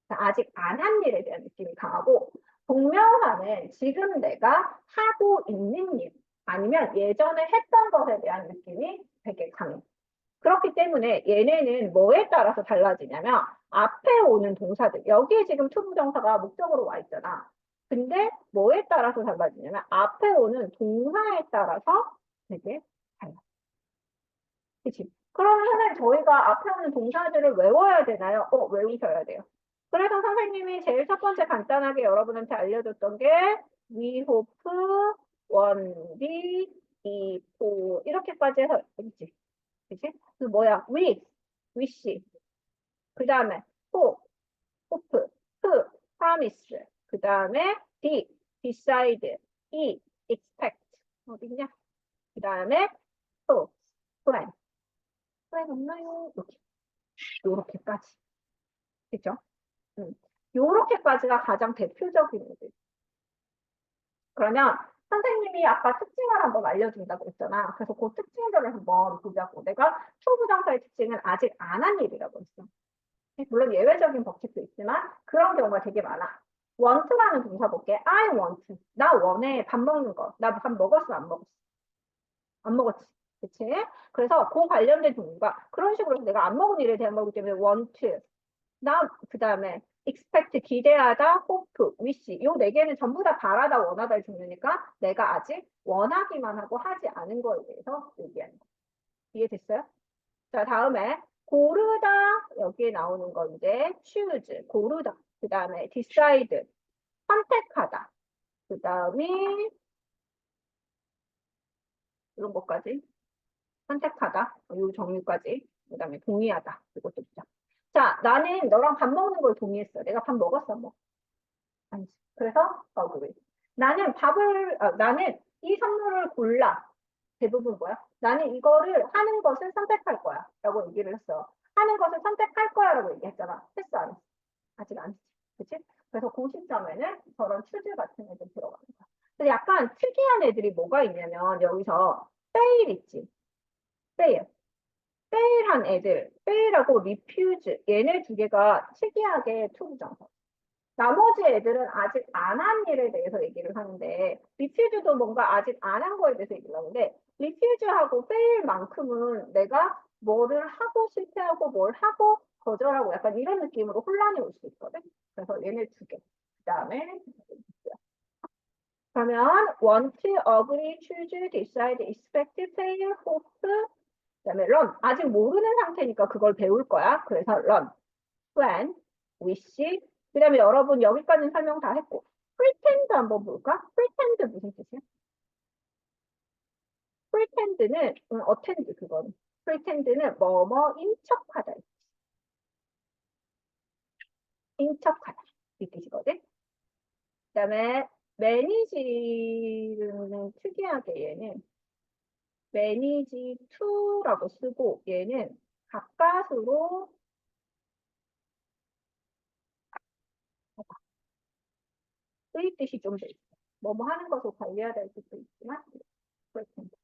아직 안 한 일에 대한 느낌이 강하고 동명사는 지금 내가 하고 있는 일 아니면 예전에 했던 것에 대한 느낌이 되게 강해. 그렇기 때문에 얘네는 뭐에 따라서 달라지냐면 앞에 오는 동사들 여기에 지금 투부정사가 목적으로 와 있잖아. 근데 뭐에 따라서 달라지냐면 앞에 오는 동사에 따라서 되게 달라. 그치? 그러면 선생님 저희가 앞에 오는 동사들을 외워야 되나요? 외우셔야 돼요. 그래서 선생님이 제일 첫 번째 간단하게 여러분한테 알려줬던 게 we hope, want, be, if, 이렇게까지 해서 그치? 그치? 그 뭐야? wish, 그 다음에 hope, who, promise, 그 다음에 decide, expect 어딨냐? 그 다음에 thought, plan. plan 없나요? 요렇게까지. 그죠? 요렇게까지가 가장 대표적인 애들. 그러면 선생님이 아까 특징을 한번 알려준다고 했잖아. 그래서 그 특징들을 한번 보자고. 내가 초부정사의 특징은 아직 안 한 일이라고 했어. 물론 예외적인 법칙도 있지만 그런 경우가 되게 많아. want라는 동사 볼게. I want. 나 원해. 밥 먹는 거. 나 밥 먹었어, 안 먹었어? 안 먹었지. 그치? 그래서 그 관련된 동사. 그런 식으로 해서 내가 안 먹은 일에 대한 거기 때문에 want. 그 다음에 expect, 기대하다, hope, wish. 요 네 개는 전부 다 바라다, 원하다의 종류니까 내가 아직 원하기만 하고 하지 않은 거에 대해서 얘기하는 거. 이해됐어요? 자, 다음에 고르다. 여기에 나오는 거 이제 choose, 고르다. 그 다음에 decide, 선택하다. 그 다음에 이런 것까지 선택하다. 이 종류까지. 그 다음에 동의하다. 이것도 있죠. 자, 나는 너랑 밥 먹는 걸 동의했어. 내가 밥 먹었어, 뭐. 아니지. 그래서 agree. 나는 이 선물을 골라. 대부분 뭐야? 나는 이거를 하는 것을 선택할 거야. 라고 얘기를 했어. 하는 것을 선택할 거야. 라고 얘기했잖아. 했어, 안 했어? 아직 안 했지. 그치? 그래서 그 시점에는 저런 추즈 같은 애들 들어가는 거야. 근데 약간 특이한 애들이 뭐가 있냐면 여기서 fail 있지. fail. fail한 애들. fail하고 refuse. 얘네 두 개가 특이하게 투부정사. 나머지 애들은 아직 안 한 일에 대해서 얘기를 하는데 리퓨즈도 뭔가 아직 안 한 거에 대해서 얘기를 하는데 리퓨즈하고 페일만큼은 내가 뭐를 하고 실패하고 뭘 하고 거절하고 약간 이런 느낌으로 혼란이 올 수 있거든. 그래서 얘네 두 개. 그 다음에 그러면 want, agree, choose, decide, expect, fail, hope, 그다음에 learn. 아직 모르는 상태니까 그걸 배울 거야. 그래서 learn, plan, wish. 그다음에 여러분 여기까지는 설명 다 했고 pretend 한번 볼까? pretend 무슨 뜻이야? pretend는 attend 그거는. pretend는 뭐뭐인 척하다. 인척하다. 이 뜻이거든. 그다음에 manage는 특이하게 얘는 manage to라고 쓰고 얘는 가까스로 의 뜻이 좀 돼 있어. 뭐뭐 하는 것을 관리하다 할 수도 있지만 pretend.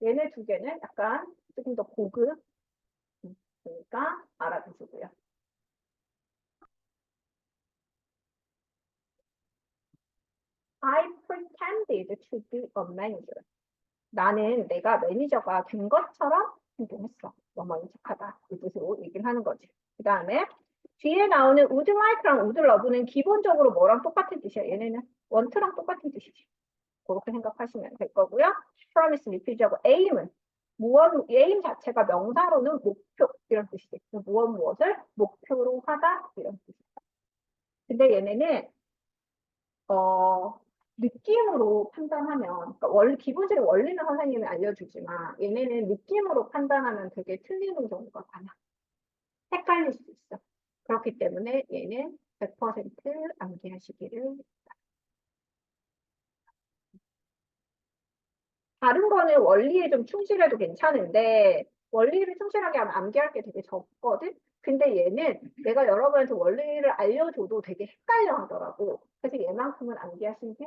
얘네 두 개는 약간 조금 더 고급 그러니까 알아두시고요. I pretended to be a manager. 나는 내가 매니저가 된 것처럼 행동했어. 뭐뭐인 척하다. 이 뜻으로 얘기를 하는 거지. 그 다음에 뒤에 나오는 would like랑 would love는 기본적으로 뭐랑 똑같은 뜻이야? 얘네는 want랑 똑같은 뜻이지. 그렇게 생각하시면 될 거고요. promise, refuse하고 aim은 aim 자체가 명사로는 목표 이런 뜻이지. 무엇을 목표로 하다 이런 뜻이야. 근데 얘네는 느낌으로 판단하면, 그러니까 기본적인 원리는 선생님이 알려주지만, 얘네는 느낌으로 판단하면 되게 틀리는 경우가 많아. 헷갈릴 수 있어. 그렇기 때문에 얘는 100% 암기하시기를. 다른 거는 원리에 좀 충실해도 괜찮은데, 원리를 충실하게 하면 암기할 게 되게 적거든? 근데 얘는 내가 여러분한테 원리를 알려줘도 되게 헷갈려 하더라고. 그래서 얘만큼은 암기하시는 게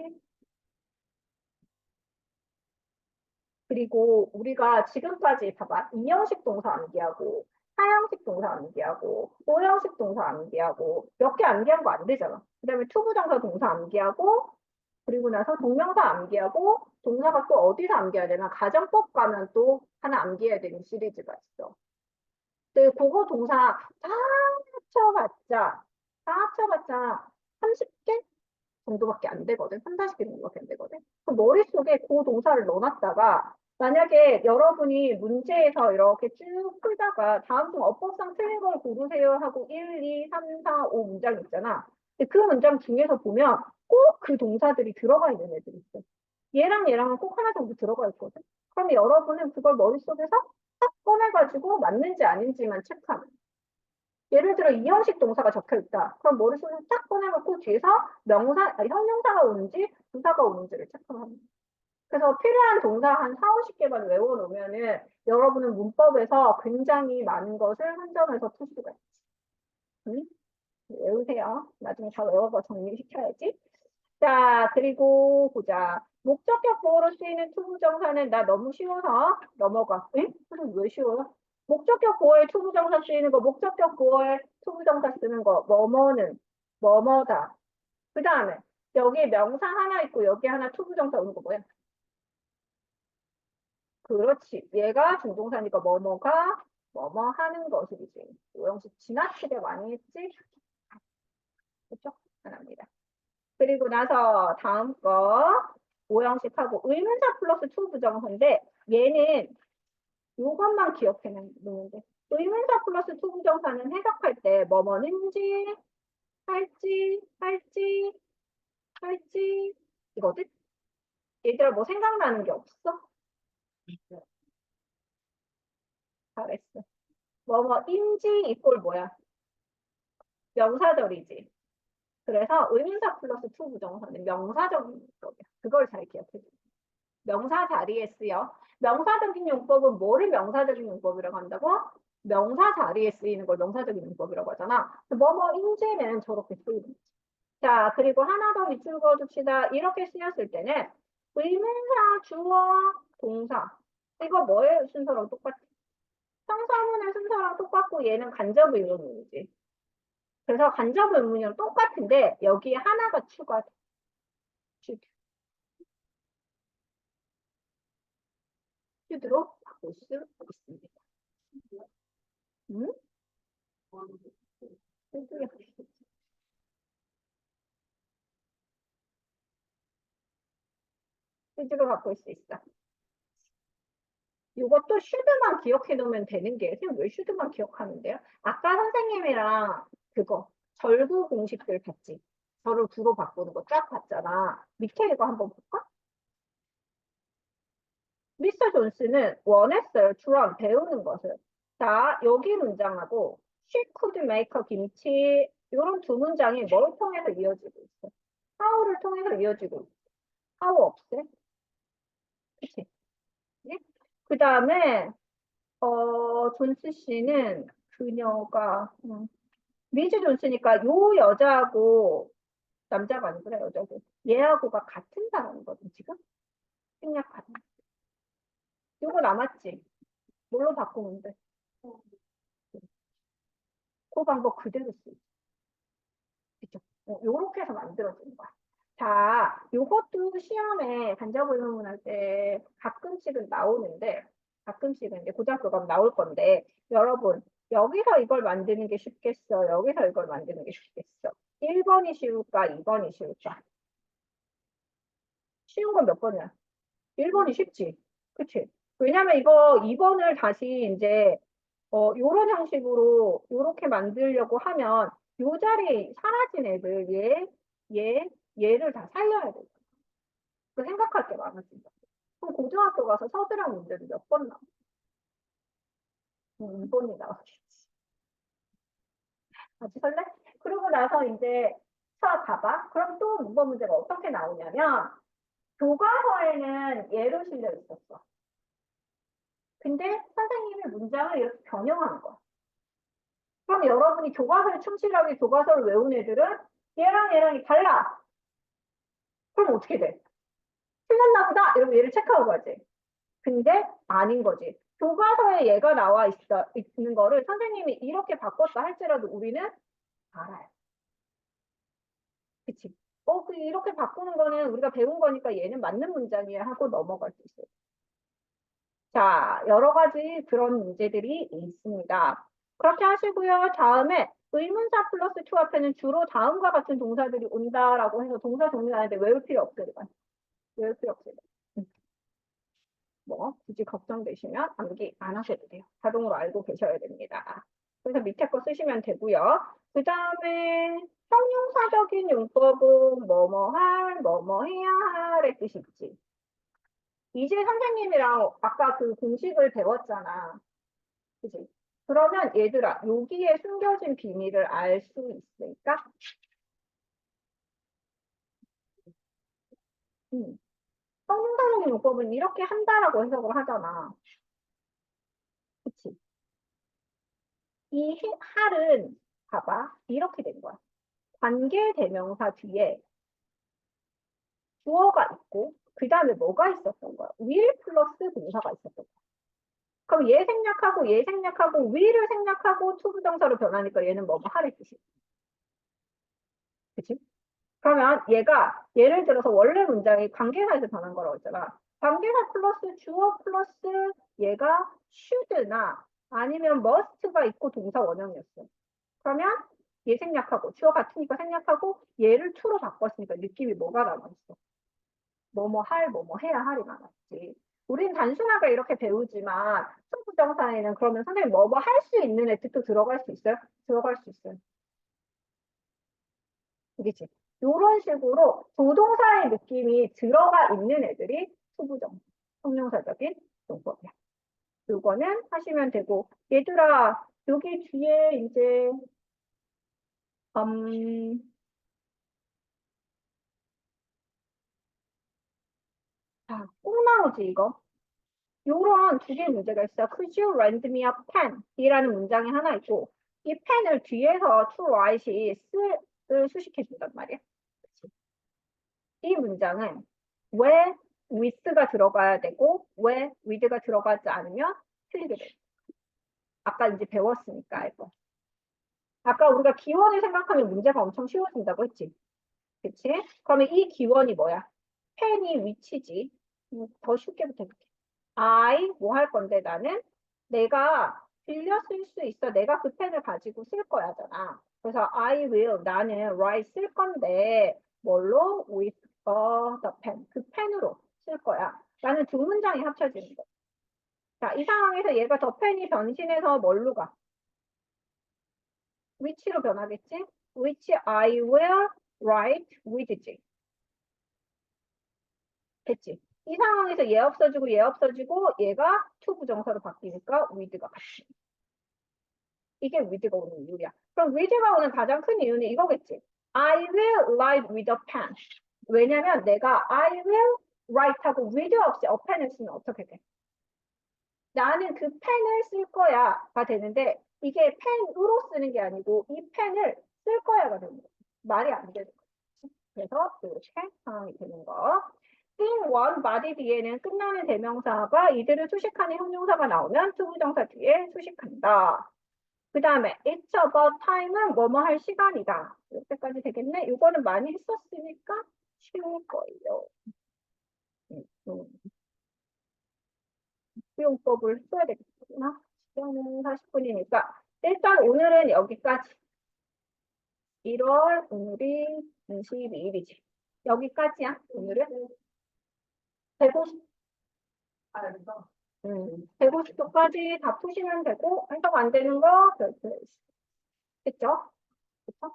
그리고 우리가 지금까지 봐봐. 2형식 동사 암기하고 4형식 동사 암기하고 5형식 동사 암기하고 몇 개 암기한 거 안 되잖아. 그다음에 투부정사 동사 암기하고 그리고 나서 동명사 암기하고 동사가 또 어디서 암기해야 되나? 가정법 가면 또 하나 암기해야 되는 시리즈가 있어. 근데 그거 동사 다 합쳐봤자 30개? 정도밖에 안 되거든. 3, 40개 정도밖에 안 되거든. 그럼 머릿속에 그 동사를 넣어놨다가 만약에 여러분이 문제에서 이렇게 쭉 풀다가 다음 중 어법상 틀린 걸 고르세요 하고 1, 2, 3, 4, 5 문장 있잖아. 근데 그 문장 중에서 보면 꼭 그 동사들이 들어가 있는 애들이 있어. 얘랑 얘랑은 꼭 하나 정도 들어가 있거든. 그럼 여러분은 그걸 머릿속에서 딱 꺼내가지고 맞는지 아닌지만 체크하면 돼. 예를 들어 이형식 동사가 적혀 있다. 그럼 머릿속에 딱 꺼내놓고 뒤에서 형용사가 오는지 부사가 오는지를 체크하면 돼. 그래서 필요한 동사 한 4, 50개만 외워놓으면은 여러분은 문법에서 굉장히 많은 것을 선점해서 풀 수가 있지. 응? 외우세요. 나중에 다 외워서 정리시켜야지. 자, 그리고 보자. 목적격 보호로 쓰이는 투부정사는 나 너무 쉬워서 넘어가. 응? 그럼 왜 쉬워요? 목적격 보호에 투부정사 쓰이는 거, 목적격 보호에 투부정사 쓰는 거, 뭐뭐는, 뭐뭐다. 그 다음에 여기 명사 하나 있고 여기 하나 투부정사 오는 거 뭐야? 그렇지. 얘가 준동사니까 뭐뭐가 뭐뭐 하는 것이지. 오형식 지나치게 많이 했지? 그렇죠? 안 합니다. 그리고 나서 다음 거 오형식하고 의문사 플러스 투 부정사인데 얘는 이것만 기억해 놓으면 돼. 의문사 플러스 투 부정사는 해석할 때 뭐뭐는지 할지 이거든? 얘들아 뭐 생각나는 게 없어? 잘했어. 뭐뭐인지 이꼴 뭐야? 명사절이지. 그래서 의문사 플러스 투 부정사는 명사적인 용법이야. 그걸 잘 기억해 줘. 명사 자리에 쓰여. 명사적인 용법은 뭐를 명사적인 용법이라고 한다고? 명사 자리에 쓰이는 걸 명사적인 용법이라고 하잖아. 뭐뭐인지는 저렇게 쓰이는 거지. 자, 그리고 하나 더 밑줄 그어줍시다. 이렇게 쓰였을 때는 의문사, 주어, 동사. 이거 뭐의 순서랑 똑같아? 상사문의 순서랑 똑같고 얘는 간접 의문문이지. 그래서 간접 의문이랑 똑같은데 여기에 하나가 추가돼. 슈드로 바꿀 수 있습니다. 음? 슈드로 바꿀 수 있어. 이것도 슈드만 기억해 놓으면 되는 게, 선생님 왜 슈드만 기억하는데요? 아까 선생님이랑 그거, 절구 공식들 봤지? 절을 구로 바꾸는 거 쫙 봤잖아. 밑에 이거 한번 볼까? 미스터 존스는 원했어요. 주랑 배우는 것을. 자, 여기 문장하고 she could make a 김치 이런 두 문장이 뭘 통해서 이어지고 있어? how를 통해서 이어지고 있어. how 없애? 그치? 네? 그 다음에 존스 씨는 그녀가 미즈 존스니까 요 여자하고 남자가 아니구나 여자고 얘하고가 같은 사람이거든 지금 생략 같은. 요거 남았지? 뭘로 바꾸면 돼? 그 방법 그대로 쓰. 그죠? 요렇게 해서 만들어지는 거야. 자, 요것도 시험에 간접의문문 할 때 가끔씩은 나오는데, 가끔씩은 이제 고등학교 가면 나올 건데, 여러분, 여기서 이걸 만드는 게 쉽겠어? 여기서 이걸 만드는 게 쉽겠어? 1번이 쉬울까? 2번이 쉬울까? 쉬운 건 몇 번이야? 1번이 쉽지? 그치? 왜냐면 이거 2번을 다시 이제, 요런 형식으로, 요렇게 만들려고 하면, 요 자리에 사라진 애들, 얘, 얘를 다 살려야 돼. 그 생각할 게 많아진다. 그럼 고등학교 가서 서술형 문제도 몇 번 나와? 2번이 나오겠지. 같이 설레? 그러고 나서 이제 가봐. 그럼 또 문법 문제가 어떻게 나오냐면, 교과서에는 예로 실려 있었어. 근데 선생님이 문장을 이렇게 변형한 거야. 그럼 여러분이 교과서에 충실하게 교과서를 외운 애들은 얘랑 얘랑이 달라. 그럼 어떻게 돼? 틀렸나 보다. 이러면 얘를 체크하고 가지. 근데 아닌 거지. 교과서에 얘가 나와 있는 거를 선생님이 이렇게 바꿨다 할지라도 우리는 알아요. 그치? 이렇게 바꾸는 거는 우리가 배운 거니까 얘는 맞는 문장이야 하고 넘어갈 수 있어요. 자, 여러 가지 그런 문제들이 있습니다. 그렇게 하시고요. 다음에 의문사 플러스 to 앞에는 주로 다음과 같은 동사들이 온다라고 해서 동사 정리하는데 외울 필요 없어요. 이건. 외울 필요 없어요. 뭐 굳이 걱정되시면 암기 안 하셔도 돼요. 자동으로 알고 계셔야 됩니다. 그래서 밑에 거 쓰시면 되고요. 그 다음에 형용사적인 용법은 뭐뭐 할, 뭐뭐 해야 할의 뜻이 있지. 이제 선생님이랑 아까 그 공식을 배웠잖아. 그치? 그러면 얘들아, 여기에 숨겨진 비밀을 알 수 있을까? 형용사적인 용법은 이렇게 한다라고 해석을 하잖아. 그치? 이 할은 봐봐. 이렇게 된 거야. 관계대명사 뒤에 주어가 있고 그 다음에 뭐가 있었던 거야? will 플러스 동사가 있었던 거야. 그럼 얘 생략하고 얘 생략하고 will을 생략하고 to 부정사로 변하니까 얘는 뭐뭐 하를 뜻이야. 그치? 그러면 얘가 예를 들어서 원래 문장이 관계사에서 변한 거라고 했잖아. 관계사 플러스 주어 플러스 얘가 should나 아니면 must가 있고 동사 원형이었어. 그러면 얘 생략하고 주어 같으니까 생략하고 얘를 to로 바꿨으니까 느낌이 뭐가 남았어? 뭐뭐 할, 뭐뭐 해야 할이 많았지. 우린 단순하게 이렇게 배우지만 수부정사에는 그러면 선생님 뭐뭐 할 수 있는 애들도 들어갈 수 있어요? 들어갈 수 있어요. 그렇지? 이런 식으로 조동사의 느낌이 들어가 있는 애들이 수부정사, 형용사적인 용법이야. 요거는 하시면 되고 얘들아 여기 뒤에 이제 음, 자, 꼭 나오지 이거. 요런 두 개의 문제가 있어. Could you lend me a pen? 이라는 문장이 하나 있고 이 펜을 뒤에서 to write이 을 수식해 준단 말이야. 이 문장은 왜 with가 들어가야 되고 왜 with가 들어가지 않으면 틀리게 돼. 아까 이제 배웠으니까 이거. 아까 우리가 기원을 생각하면 문제가 엄청 쉬워진다고 했지. 그치? 그러면 이 기원이 뭐야? 펜이 위치지. 더 쉽게 부탁할게. I 뭐 할 건데 나는 내가 빌려 쓸 수 있어. 내가 그 펜을 가지고 쓸 거야잖아. 그래서 I will 나는 write 쓸 건데 뭘로? with the pen. 그 펜으로 쓸 거야. 라는 두 문장이 합쳐지는 거야. 자, 이 상황에서 얘가 더 펜이 변신해서 뭘로 가? which로 변하겠지? which I will write with. 됐지? 이 상황에서 얘 없어지고 얘 없어지고 얘가 to 부정사로 바뀌니까 with가 같이. 이게 with가 오는 이유야. 그럼 with가 오는 가장 큰 이유는 이거겠지. I will write with a pen. 왜냐면 내가 I will write 하고 with 없이 a pen을 쓰면 어떻게 돼? 나는 그 펜을 쓸 거야가 되는데 이게 펜으로 쓰는 게 아니고 이 펜을 쓸 거야가 되는 거야. 말이 안 되는 거야. 그래서 이렇게 상황이 되는 거. in one body 뒤에는 끝나는 대명사가 이들을 수식하는 형용사가 나오면 투부정사 뒤에 수식한다. 그 다음에 it's about time은 뭐뭐 할 시간이다. 이때까지 되겠네. 이거는 많이 했었으니까 쉬울 거예요. 음, 수용법을 써야 되겠구나. 시간은 40분이니까 일단 오늘은 여기까지. 1월 오늘이 22일이지. 여기까지야. 오늘은 150, 150도까지 다 푸시면 되고 해석 안 되는 거 별표 있겠죠? 그쵸?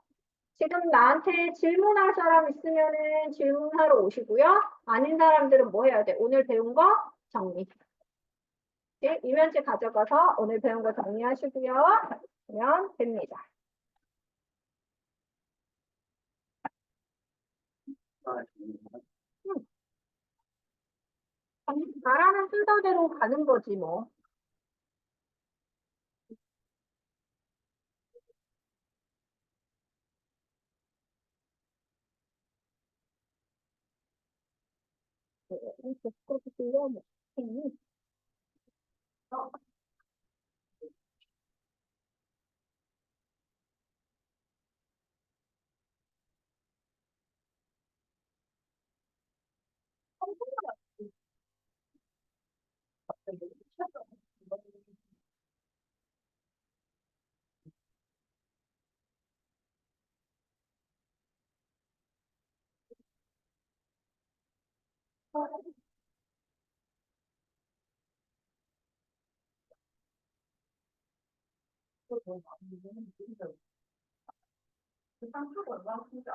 지금 나한테 질문할 사람 있으면은 질문하러 오시고요. 아닌 사람들은 뭐 해야 돼? 오늘 배운 거 정리. 네, 이면지 가져가서 오늘 배운 거 정리하시고요. 그러면 됩니다. 음, 말하는 순서대로 가는 거지 뭐. 네, 그렇게 들려 뭐.